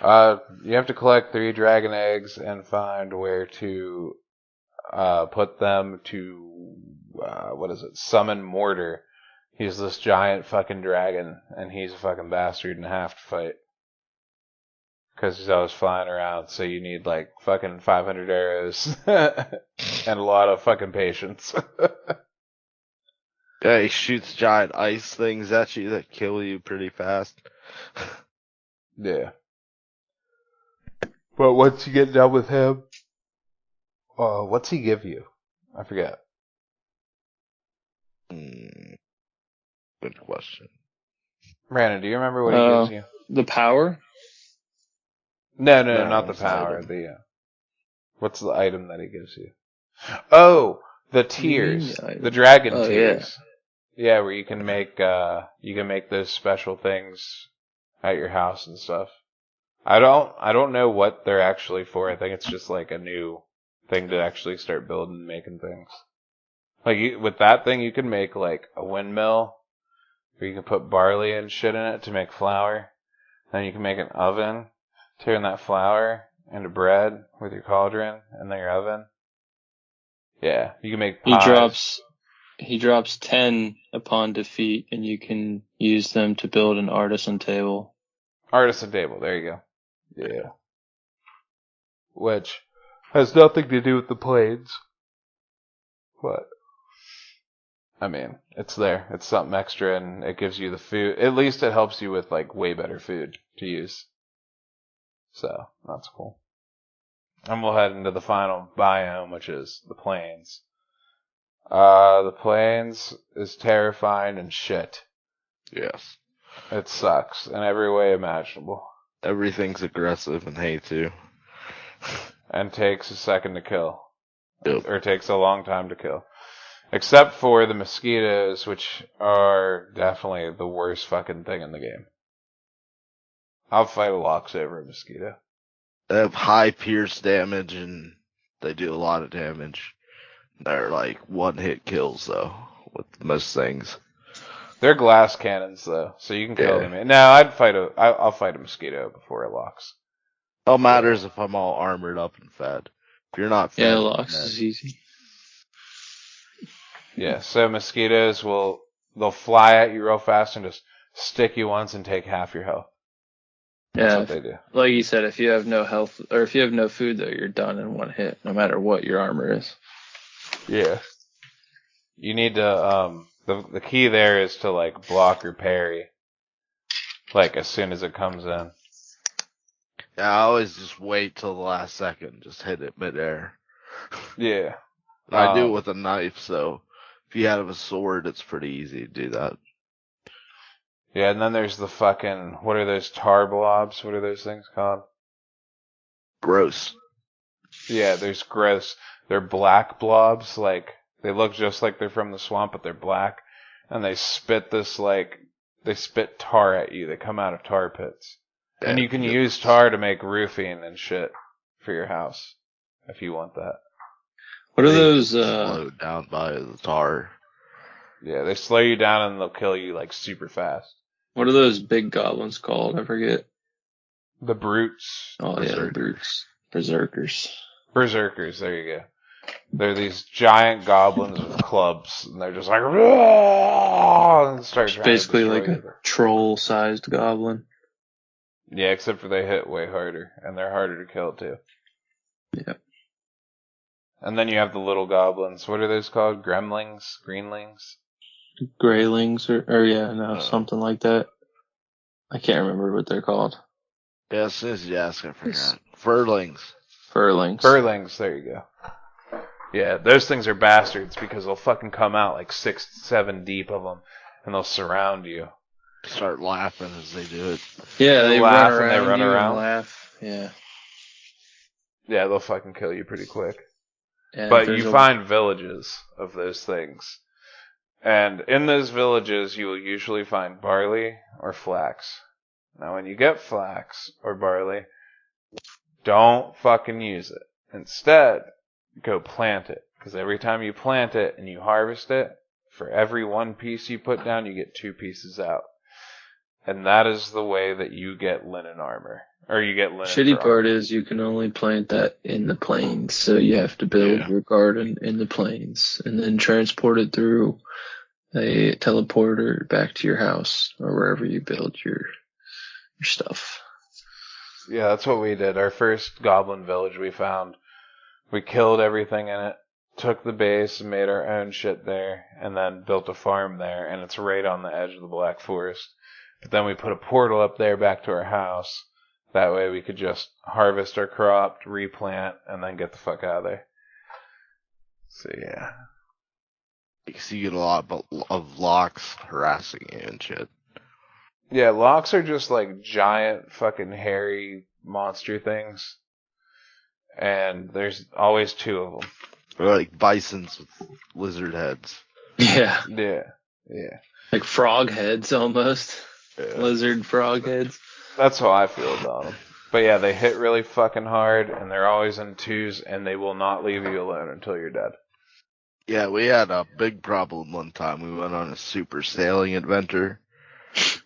You have to collect 3 dragon eggs and find where to put them to what is it? Summon Mortar. He's this giant fucking dragon, and he's a fucking bastard and have to fight. Because he's always flying around, so you need like fucking 500 arrows and a lot of fucking patience. Yeah, he shoots giant ice things at you that kill you pretty fast. Yeah. But once you get done with him, what's he give you? I forget. Good question. Brandon, do you remember what he gives you? The power? No, No, not the it's power. item. What's the item that he gives you? Oh, the What do you mean, tiers, the item? the dragon Oh, tiers. Yeah, where you can make those special things at your house and stuff. I don't know what they're actually for. I think it's just like a new thing to actually start building and making things. Like with that thing, you can make like a windmill, where you can put barley and shit in it to make flour. Then you can make an oven, turn that flour into bread with your cauldron and then your oven. Yeah, you can make pies. He drops 10 upon defeat, and you can use them to build an artisan table. Artisan table, there you go. Yeah. Which has nothing to do with the planes. But, I mean, it's there. It's something extra and it gives you the food. At least it helps you with like way better food to use. So, that's cool. And we'll head into the final biome, which is the plains. The plains is terrifying and shit. Yes. It sucks in every way imaginable. Everything's aggressive and hate you. And takes a second to kill. Yep. Or takes a long time to kill. Except for the mosquitoes, which are definitely the worst fucking thing in the game. I'll fight a Lox over a mosquito. They have high pierce damage and they do a lot of damage. They're like one-hit kills though with most things. They're glass cannons though, so you can kill Yeah. them. No, I'll fight a mosquito before a Lox. All matters if I'm all armored up and fed. If you're not fed, Yeah, Lox is easy. Yeah, so mosquitoes they'll fly at you real fast and just stick you once and take half your health. That's Yeah, what they do. like you said, if you have no health, or if you have no food, though, you're done in one hit, no matter what your armor is. Yeah. You need to the key there is to like block or parry, like as soon as it comes in. Yeah, I always just wait till the last second, just hit it midair. Yeah. I do it with a knife, so if you have a sword, it's pretty easy to do that. Yeah, and then there's the fucking, what are those tar blobs? What are those things called? Gross. Yeah, there's gross. They're black blobs, like, they look just like they're from the swamp, but they're black. And they spit they spit tar at you. They come out of tar pits. Yeah, And you can use tar to make roofing and shit for your house, if you want that. What are those, slowed down by the tar. Yeah, they slow you down and they'll kill you, like, super fast. what are those big goblins called? I forget. The brutes. Oh, yeah, the brutes. Berserkers. Berserkers, there you go. They're these giant goblins with clubs, and they're just like, and start trying Basically to destroy like you. a troll-sized goblin. Yeah, except for they hit way harder, and they're harder to kill too. Yeah. And then you have the little goblins. What are those called? Gremlings? Greenlings? Greylings, or something like that. I can't remember what they're called. Yeah, as soon as you ask, I forgot. Furlings. Furlings, there you go. Yeah, those things are bastards because they'll fucking come out like 6, 7 deep of them, and they'll surround you. Start laughing as they do it. Yeah, They they laugh run and they around run you around. and laugh. Yeah. Yeah, they'll fucking kill you pretty quick. And But you find villages of those things. And in those villages, you will usually find barley or flax. Now, when you get flax or barley, don't fucking use it. Instead, go plant it. Because every time you plant it and you harvest it, for every 1 piece you put down, you get 2 pieces out. And that is the way that you get linen armor. Or you get linen shitty for part armor. is you can only plant that in the plains, so you have to build your garden in the plains and then transport it through a teleporter back to your house or wherever you build your stuff. Yeah, that's what we did. Our first goblin village we found. We killed everything in it, took the base and made our own shit there, and then built a farm there, and it's right on the edge of the Black Forest. But then we put a portal up there back to our house. That way we could just harvest our crop, replant, and then get the fuck out of there. So yeah. Because you get a lot of locks harassing you and shit. Yeah, locks are just like giant fucking hairy monster things. And there's always 2 of them. They're like bisons with lizard heads. Yeah. Yeah. Like frog heads almost. Yeah. Lizard frog heads. That's how I feel about them. But yeah, they hit really fucking hard, and they're always in 2s, and they will not leave you alone until you're dead. Yeah, we had a big problem one time. We went on a super sailing adventure,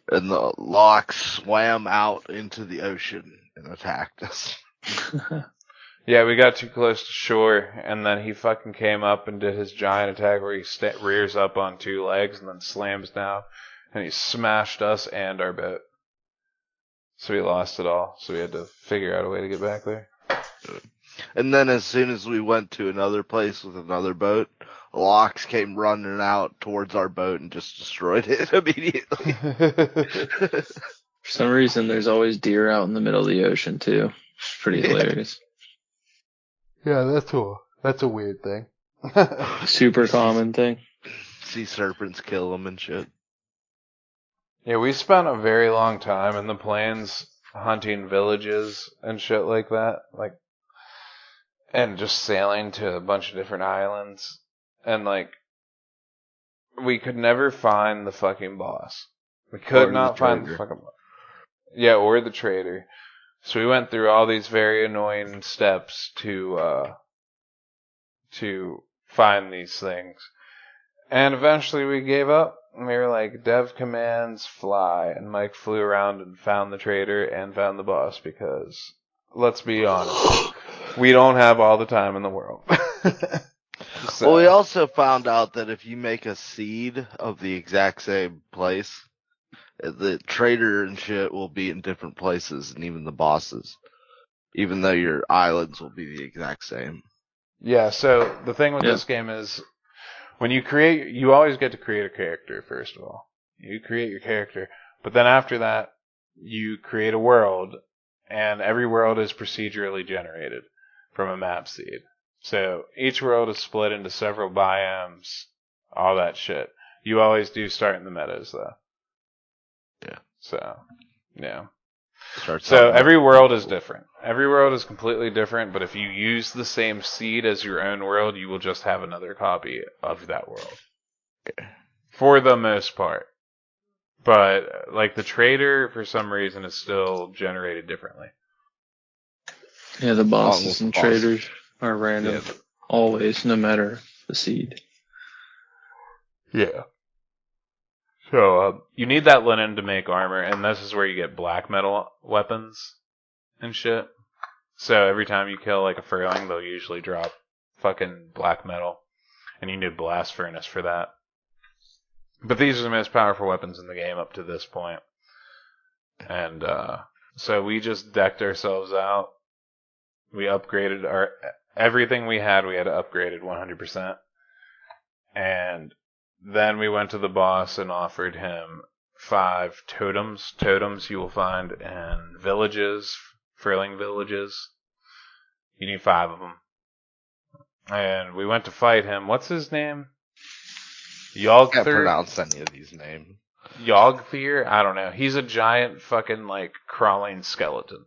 and the locks swam out into the ocean and attacked us. Yeah, we got too close to shore, and then he fucking came up and did his giant attack where he rears up on 2 legs and then slams down, and he smashed us and our boat. So we lost it all, so we had to figure out a way to get back there. And then as soon as we went to another place with another boat, locks came running out towards our boat and just destroyed it immediately. For some reason, there's always deer out in the middle of the ocean, too. It's pretty hilarious. Yeah, that's a weird thing. Super common thing. Sea serpents kill them and shit. Yeah, we spent a very long time in the plains hunting villages and shit like that. And just sailing to a bunch of different islands. And we could never find the fucking boss. We could not find the fucking boss. Yeah, or the trader. So we went through all these very annoying steps to find these things. And eventually we gave up. And we were like, dev commands, fly. And Mike flew around and found the trader and found the boss because, let's be honest, we don't have all the time in the world. So. Well, we also found out that if you make a seed of the exact same place, the trader and shit will be in different places, and even the bosses, even though your islands will be the exact same. Yeah, so the thing with this game is, when you create, you always get to create a character, first of all. You create your character, but then after that, you create a world, and every world is procedurally generated from a map seed. So each world is split into several biomes, all that shit. You always do start in the meadows, though. Yeah. So, yeah. So every world is different. Every world is completely different, but if you use the same seed as your own world, you will just have another copy of that world. Okay. For the most part. But, the trader, for some reason, is still generated differently. Yeah, the bosses and traders are random. Yeah. Always, no matter the seed. Yeah. So, you need that linen to make armor, and this is where you get black metal weapons and shit. So every time you kill, a furling, they'll usually drop fucking black metal, and you need a blast furnace for that. But these are the most powerful weapons in the game up to this point. And, so we just decked ourselves out. We upgraded everything we had to upgrade it 100%. And then we went to the boss and offered him 5 totems. Totems you will find in villages, frilling villages. You need 5 of them. And we went to fight him. What's his name? Can't Yogthir? pronounce any of these names. Yogthir? I don't know. He's a giant fucking, like, crawling skeleton.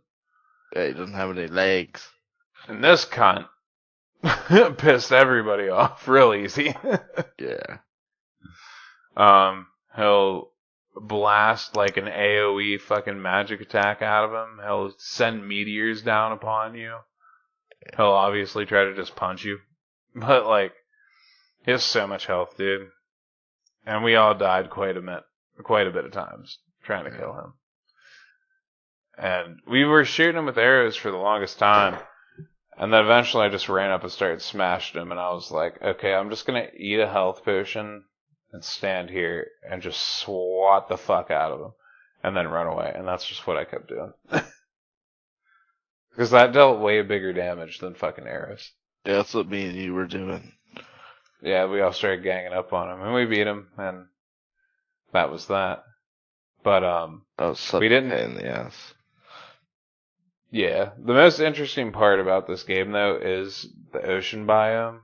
Yeah, he doesn't have any legs. And this cunt pissed everybody off real easy. Yeah. He'll blast like an AoE fucking magic attack out of him. He'll send meteors down upon you. He'll obviously try to just punch you. But like, he has so much health, dude. And we all died quite a bit of times trying to kill him. And we were shooting him with arrows for the longest time. And then eventually I just ran up and started smashing him. And I was like, okay, I'm just going to eat a health potion and stand here and just swat the fuck out of him. And then run away. And that's just what I kept doing. Because that dealt way bigger damage than fucking arrows. Yeah, that's what me and you were doing. Yeah, we all started ganging up on him. And we beat him. And that was that. But, That was such we didn't. a pain in the ass. Yeah. The most interesting part about this game, though, is the ocean biome.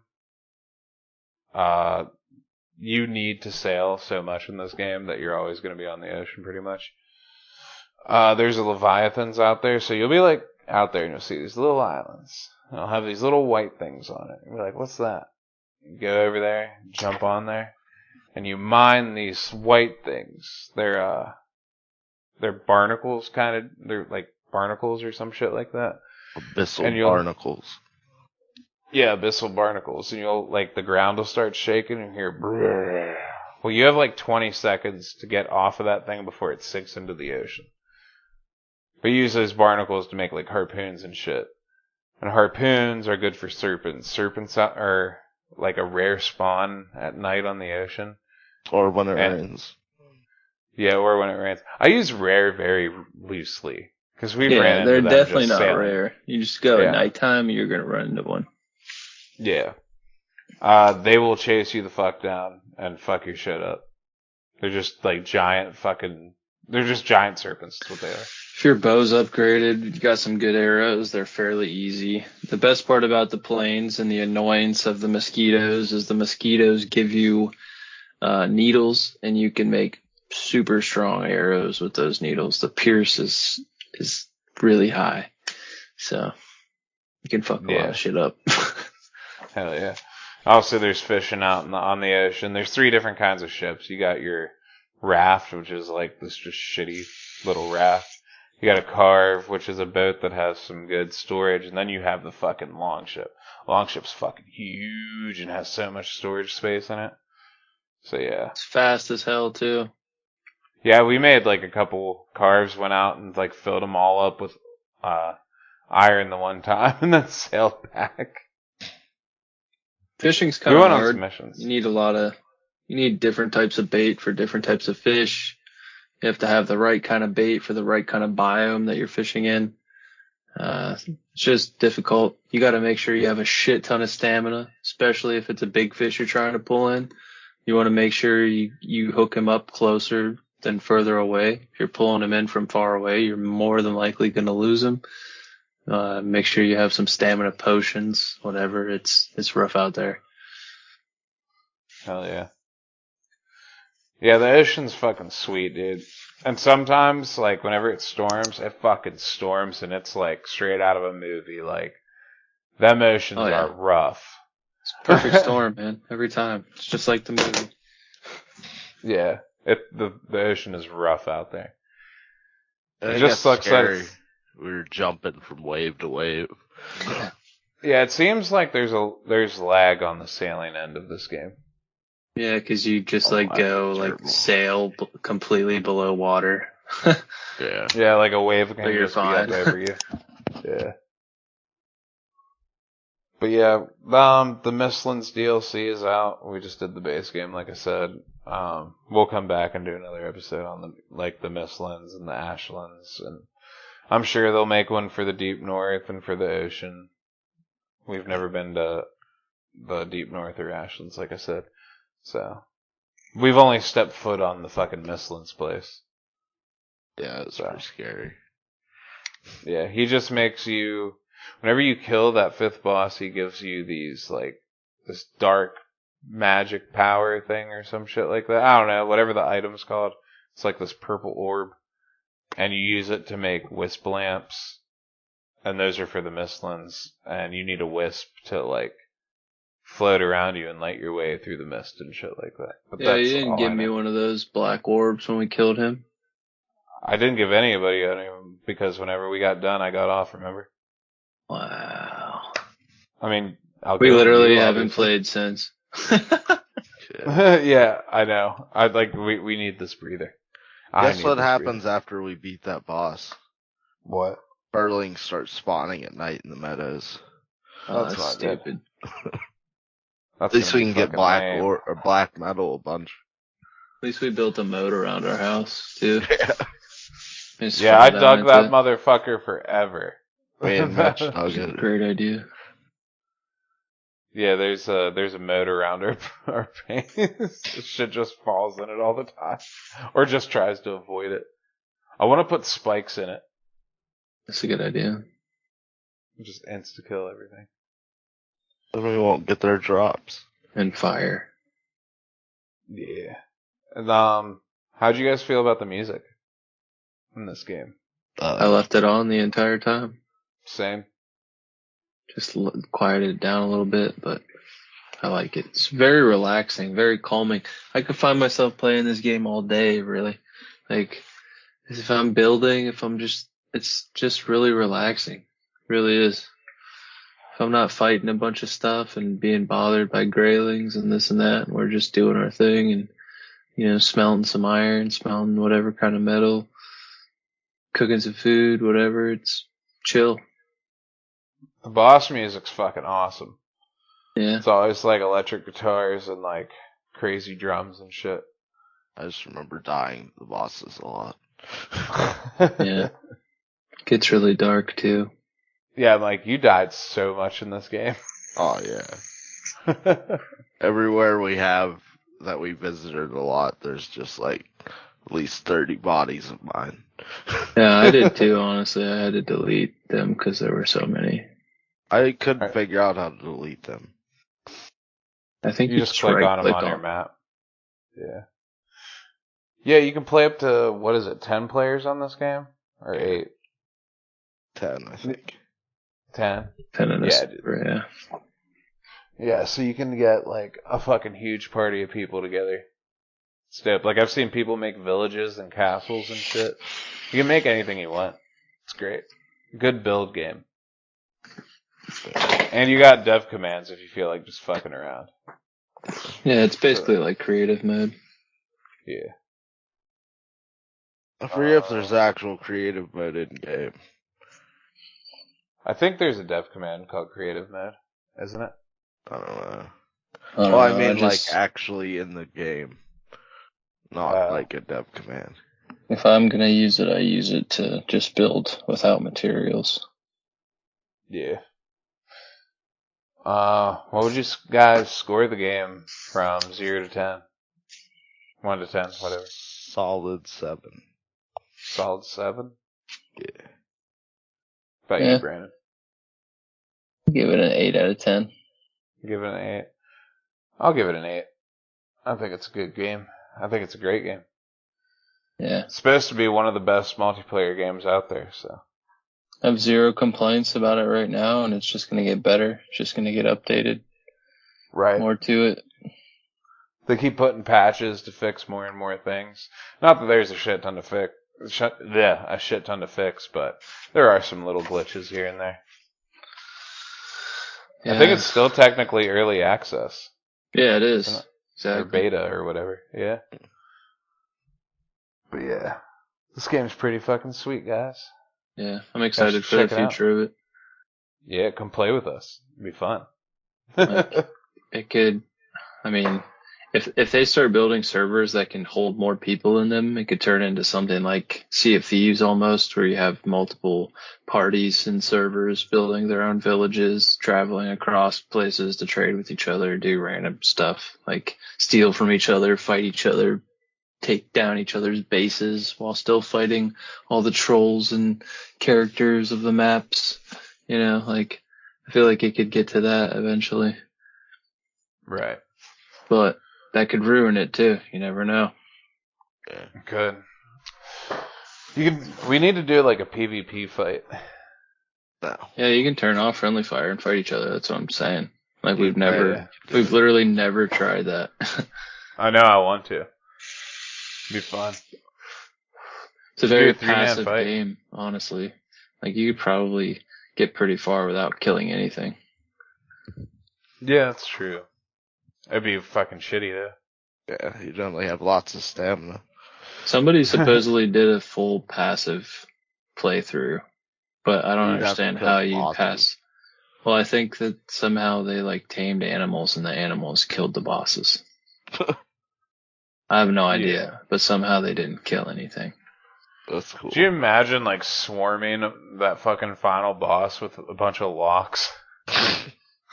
You need to sail so much in this game that you're always going to be on the ocean, pretty much. There's leviathans out there, so you'll be, like, out there and you'll see these little islands. And they'll have these little white things on it. You'll be like, what's that? You go over there, jump on there, and you mine these white things. They're barnacles, kind of. They're, like, barnacles or some shit like that. Abyssal barnacles. Yeah, abyssal barnacles. And you'll, like, the ground will start shaking and hear brrrr. Well, you have like 20 seconds to get off of that thing before it sinks into the ocean. We use those barnacles to make, like, harpoons and shit. And harpoons are good for serpents. Serpents are, like, a rare spawn at night on the ocean. Or when it rains. Yeah, or when it rains. I use rare very loosely. Because we've ran Yeah, into they're them definitely just not sailing. rare. You just go at nighttime, you're gonna run into one. Yeah. They will chase you the fuck down and fuck your shit up. They're just like they're just giant serpents, that's what they are. If your bow's upgraded, you got some good arrows, they're fairly easy. The best part about the plains and the annoyance of the mosquitoes is the mosquitoes give you needles, and you can make super strong arrows with those needles. The pierce is really high. So you can fuck a lot of shit up. Hell yeah. Also, there's fishing out on the ocean. There's 3 different kinds of ships. You got your raft, which is like this just shitty little raft. You got a carve, which is a boat that has some good storage. And then you have the fucking longship. Longship's fucking huge and has so much storage space in it. So yeah. It's fast as hell too. Yeah, we made like a couple carves, went out and like filled them all up with iron the one time and then sailed back. Fishing's kind of hard. On some missions. You need different types of bait for different types of fish. You have to have the right kind of bait for the right kind of biome that you're fishing in. It's just difficult. You got to make sure you have a shit ton of stamina, especially if it's a big fish you're trying to pull in. You want to make sure you hook him up closer than further away. If you're pulling him in from far away, you're more than likely going to lose him. Make sure you have some stamina potions, whatever. It's rough out there. Hell yeah. Yeah, the ocean's fucking sweet, dude. And sometimes, like, whenever it fucking storms, and it's, like, straight out of a movie. Like, them oceans are rough. It's a perfect storm, man. Every time. It's just like the movie. Yeah. The ocean is rough out there. It just sucks scary. that We were jumping from wave to wave. Yeah, it seems like there's lag on the sailing end of this game. Yeah, because you just sail completely below water. Yeah. Yeah, like a wave can you're just be fine. up over you. Yeah. But yeah, the Mistlands DLC is out. We just did the base game, like I said. We'll come back and do another episode on the Mistlands and the Ashlands, and I'm sure they'll make one for the Deep North and for the ocean. We've never been to the Deep North or Ashlands, like I said. So, We've only stepped foot on the fucking Mistlan's place. Yeah, it's pretty scary. Yeah, he just makes you. Whenever you kill that 5th boss, he gives you these, like, this dark magic power thing or some shit like that. I don't know, whatever the item's called. It's like this purple orb. And you use it to make wisp lamps. And those are for the Mistlan's. And you need a wisp to, like, float around you and light your way through the mist and shit like that. But Yeah, you that's didn't all give I me know. one of those black orbs when we killed him. I didn't give anybody any because whenever we got done, I got off, remember? Wow. I mean, I'll We give them to literally you, haven't obviously. played since. Yeah, I know. We need this breather. Guess what happens after we beat that boss? What? Burlings start spawning at night in the meadows. Oh, That's that's not good. stupid. At least we can get black or black metal a bunch. At least we built a moat around our house, too. Yeah, I dug that motherfucker forever. Me and Mitch dug it. Great idea. Yeah, there's a moat around our base. Shit just falls in it all the time. Or just tries to avoid it. I want to put spikes in it. That's a good idea. Just insta-kill everything. Then we won't get their drops. And fire. Yeah. And, how'd you guys feel about the music in this game? I left it on the entire time. Same. Just quieted it down a little bit, but I like it. It's very relaxing, very calming. I could find myself playing this game all day, really. Like, if I'm building, it's just really relaxing. It really is. If I'm not fighting a bunch of stuff and being bothered by graylings and this and that, and we're just doing our thing and, smelting some iron, smelting whatever kind of metal, cooking some food, whatever, it's chill. The boss music's fucking awesome. Yeah. It's always like electric guitars and like crazy drums and shit. I just remember dying to the bosses a lot. Yeah. Gets really dark too. Yeah, like you died so much in this game. Oh yeah. Everywhere we have that we visited a lot, there's just like at least 30 bodies of mine. Yeah, I did too, honestly. I had to delete them because there were so many. I couldn't figure out how to delete them. I think you just click on them on your map. Yeah. Yeah, you can play up to, 10 players on this game? Or 8? 10, I think. 10? 10 in a server, yeah. Yeah, so you can get like a fucking huge party of people together. It's dope. Like I've seen people make villages and castles and shit. You can make anything you want. It's great. Good build game. And you got dev commands if you feel like just fucking around. Yeah, it's basically like creative mode. Yeah. I forget if there's actual creative mode in game. I think there's a dev command called creative mode, isn't it? I don't know. I I mean, like actually in the game, not like a dev command. If I'm gonna use it, I use it to just build without materials. Yeah. What would you guys score the game from 0 to 10? 1 to 10, whatever. Solid 7. Solid 7? Yeah. About you, Brandon? Give it an 8 out of 10. Give it an 8. I'll give it an 8. I think it's a good game. I think it's a great game. Yeah. It's supposed to be one of the best multiplayer games out there, so. I have zero complaints about it right now, and it's just going to get better. It's just going to get updated. Right. More to it. They keep putting patches to fix more and more things. Not that there's a shit ton to fix. A shit ton to fix, but there are some little glitches here and there. Yeah. I think it's still technically early access. Yeah, it is. Exactly. Or beta or whatever. Yeah. But yeah. This game's pretty fucking sweet, guys. Yeah, I'm excited for the future of it. Yeah, come play with us. It'd be fun. Like, it could, I mean, If they start building servers that can hold more people in them, it could turn into something like Sea of Thieves almost, where you have multiple parties and servers building their own villages, traveling across places to trade with each other, do random stuff like steal from each other, fight each other, take down each other's bases while still fighting all the trolls and characters of the maps. You know, like I feel like it could get to that eventually, Right. but that could ruin it too. You never know. Yeah. Good. We need to do like a PvP fight. No. Yeah, you can turn off friendly fire and fight each other. That's what I'm saying. Like we've Yeah. literally never tried that. I know I want to. It'd be fun. It's a very Do a three-man passive fight. game, honestly. Like you could probably get pretty far without killing anything. Yeah, that's true. It'd be fucking shitty though. Yeah, you generally have lots of stamina. Somebody supposedly did a full passive playthrough, but I don't You'd have to understand kill how the you bosses. pass. Well, I think that somehow they like tamed animals and the animals killed the bosses. I have no idea, but somehow they didn't kill anything. That's cool. Could you imagine like swarming that fucking final boss with a bunch of locks?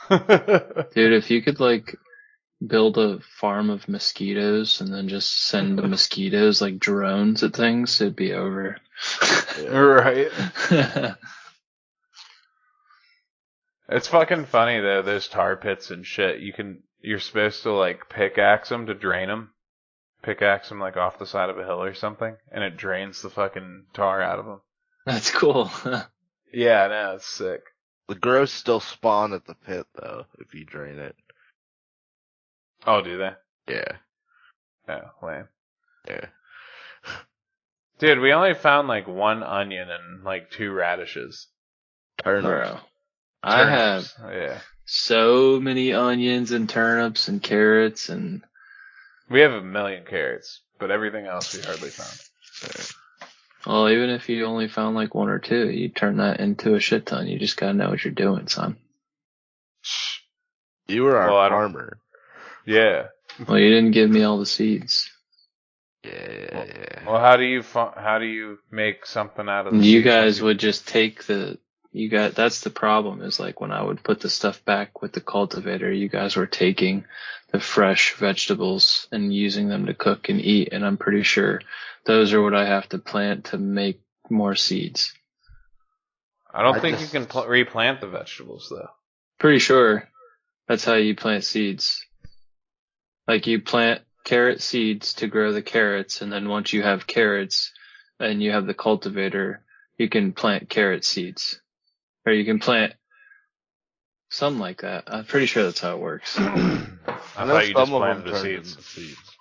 Dude, if you could like build a farm of mosquitoes and then just send the mosquitoes like drones at things, it'd be over. Right. It's fucking funny though, those tar pits and shit. You're supposed to like pickaxe them to drain them. Pickaxe them like off the side of a hill or something, and it drains the fucking tar out of them. That's cool. Yeah, I know, it's sick. The gross still spawn at the pit though, if you drain it. Oh, do they? Yeah. Oh, lame. Yeah. Dude, we only found like one onion and like 2 radishes. Turnips. Bro, I have Yeah. so many onions and turnips and carrots and We have 1,000,000 carrots, but everything else we hardly found. well, even if you only found like 1 or 2, you turn that into a shit ton. You just gotta know what you're doing, son. You were our Well, I don't- farmer. Yeah. Well, you didn't give me all the seeds. Yeah. Well, how do you make something out of the You seeds guys when would just take that's the problem is like when I would put the stuff back with the cultivator, you guys were taking the fresh vegetables and using them to cook and eat, and I'm pretty sure those are what I have to plant to make more seeds. I don't I think just- you can replant the vegetables though. Pretty sure that's how you plant seeds. Like you plant carrot seeds to grow the carrots, and then once you have carrots and you have the cultivator, you can plant carrot seeds. Or you can plant something like that. I'm pretty sure that's how it works. I know thought you just some of planted them the turned seeds. into seeds.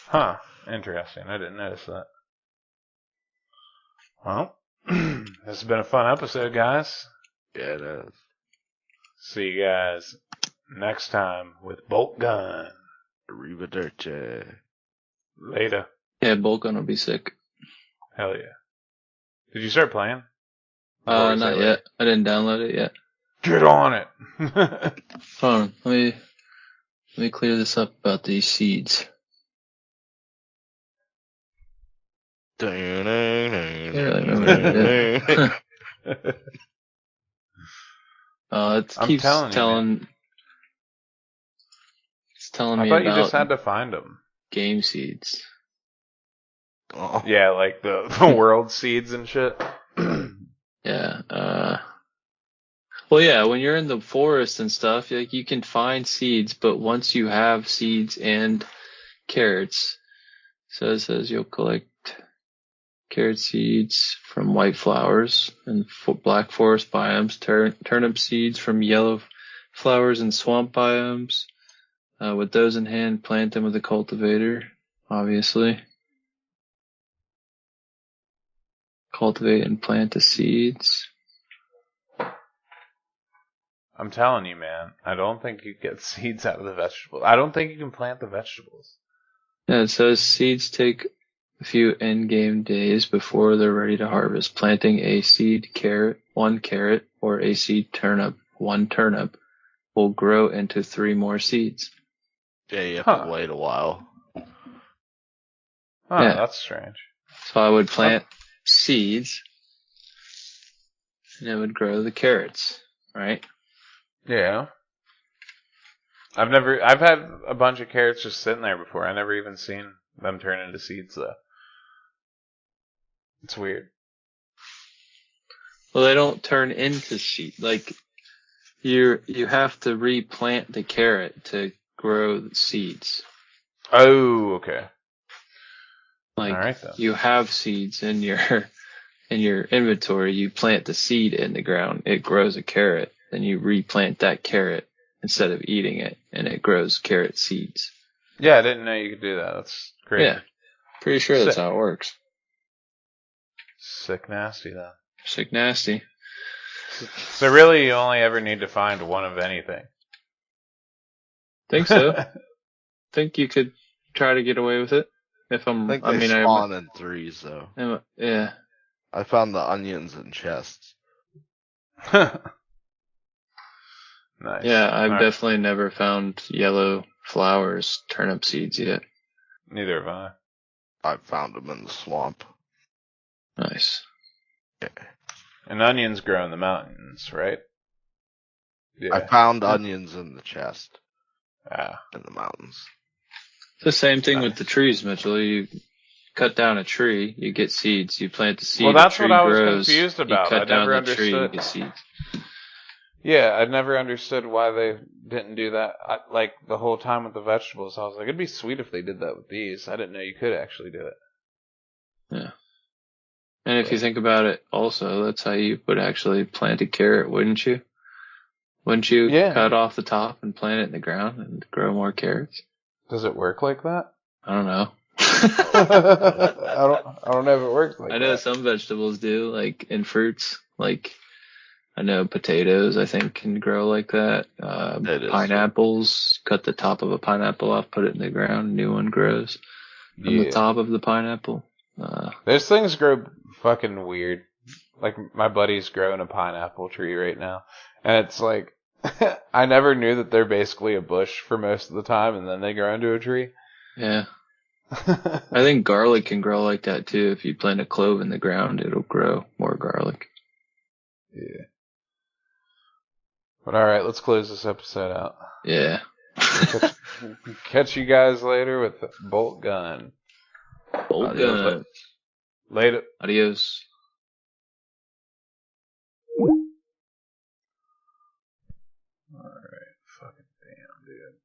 Huh. Interesting. I didn't notice that. Well, this has been a fun episode, guys. Yeah, it is. See you guys next time with Bolt Gun. Arrivederci. Later. Yeah, bolt gun will be sick. Hell yeah. Did you start playing? Before we say Not later. yet. I didn't download it yet. Get on it. Hold on. Let me clear this up about these seeds. Can't really remember what I did. It I'm keeps telling you, man. It's telling I me thought you about just had to find them. game seeds. Oh. Yeah, like the world seeds and shit. Yeah. Well, yeah, when you're in the forest and stuff, like you can find seeds, but once you have seeds and carrots, so it says you'll collect carrot seeds from white flowers and black forest biomes, turnip seeds from yellow flowers and swamp biomes. With those in hand, plant them with a cultivator, obviously. Cultivate and plant the seeds. I'm telling you, man. I don't think you get seeds out of the vegetables. I don't think you can plant the vegetables. Yeah, it says seeds take a few end-game days before they're ready to harvest. Planting a seed carrot, 1 carrot, or a seed turnip, 1 turnip, will grow into 3 more seeds. Yeah, you have Huh. to wait a while. Oh, Yeah. that's strange. So I would plant seeds, and it would grow the carrots, right? Yeah. I've had a bunch of carrots just sitting there before. I never even seen them turn into seeds though. It's weird. Well, they don't turn into seed. Like you have to replant the carrot to grow the seeds. Oh, okay. Like All right then. you have seeds in your inventory. You plant the seed in the ground, it grows a carrot. Then you replant that carrot instead of eating it, and it grows carrot seeds. Yeah, I didn't know you could do that. That's great. Yeah, pretty sure that's how it works. Sick nasty then. Sick nasty. So really, you only ever need to find one of anything. Think so. Think you could try to get away with it. If I'm, I think I they mean, spawn in threes, though. yeah. I found the onions in chests. Nice. Yeah, I've All right. definitely never found yellow flowers, turnip seeds yet. Neither have I. I found them in the swamp. Nice. And onions grow in the mountains, right? Yeah. I found onions in the chest Ah. in the mountains. It's the same thing Nice. with the trees, Mitchell. You cut down a tree, you get seeds. You plant the seed, Well, that's a tree what I was grows. confused about. You cut I down never the tree, you understood. get seeds. Yeah, I never understood why they didn't do that. Like the whole time with the vegetables, I was like, it'd be sweet if they did that with these. I didn't know you could actually do it. Yeah. And if you think about it, also, that's how you would actually plant a carrot, wouldn't you? Wouldn't you Yeah. cut off the top and plant it in the ground and grow more carrots? Does it work like that? I don't know. I don't know if it works like I know that. some vegetables do, like in fruits. Like I know potatoes, I think, can grow like that. It is. Pineapples, cut the top of a pineapple off, put it in the ground, new one grows from the top of the pineapple. Those things grow fucking weird. Like my buddy's growing a pineapple tree right now, and it's like I never knew that they're basically a bush for most of the time, and then they grow into a tree. Yeah. I think garlic can grow like that too. If you plant a clove in the ground, it'll grow more garlic. Yeah. But alright, let's close this episode out. Yeah. Catch you guys later with Bolt Gun. Bolt gun. Later. Adios. Alright, fucking damn, dude.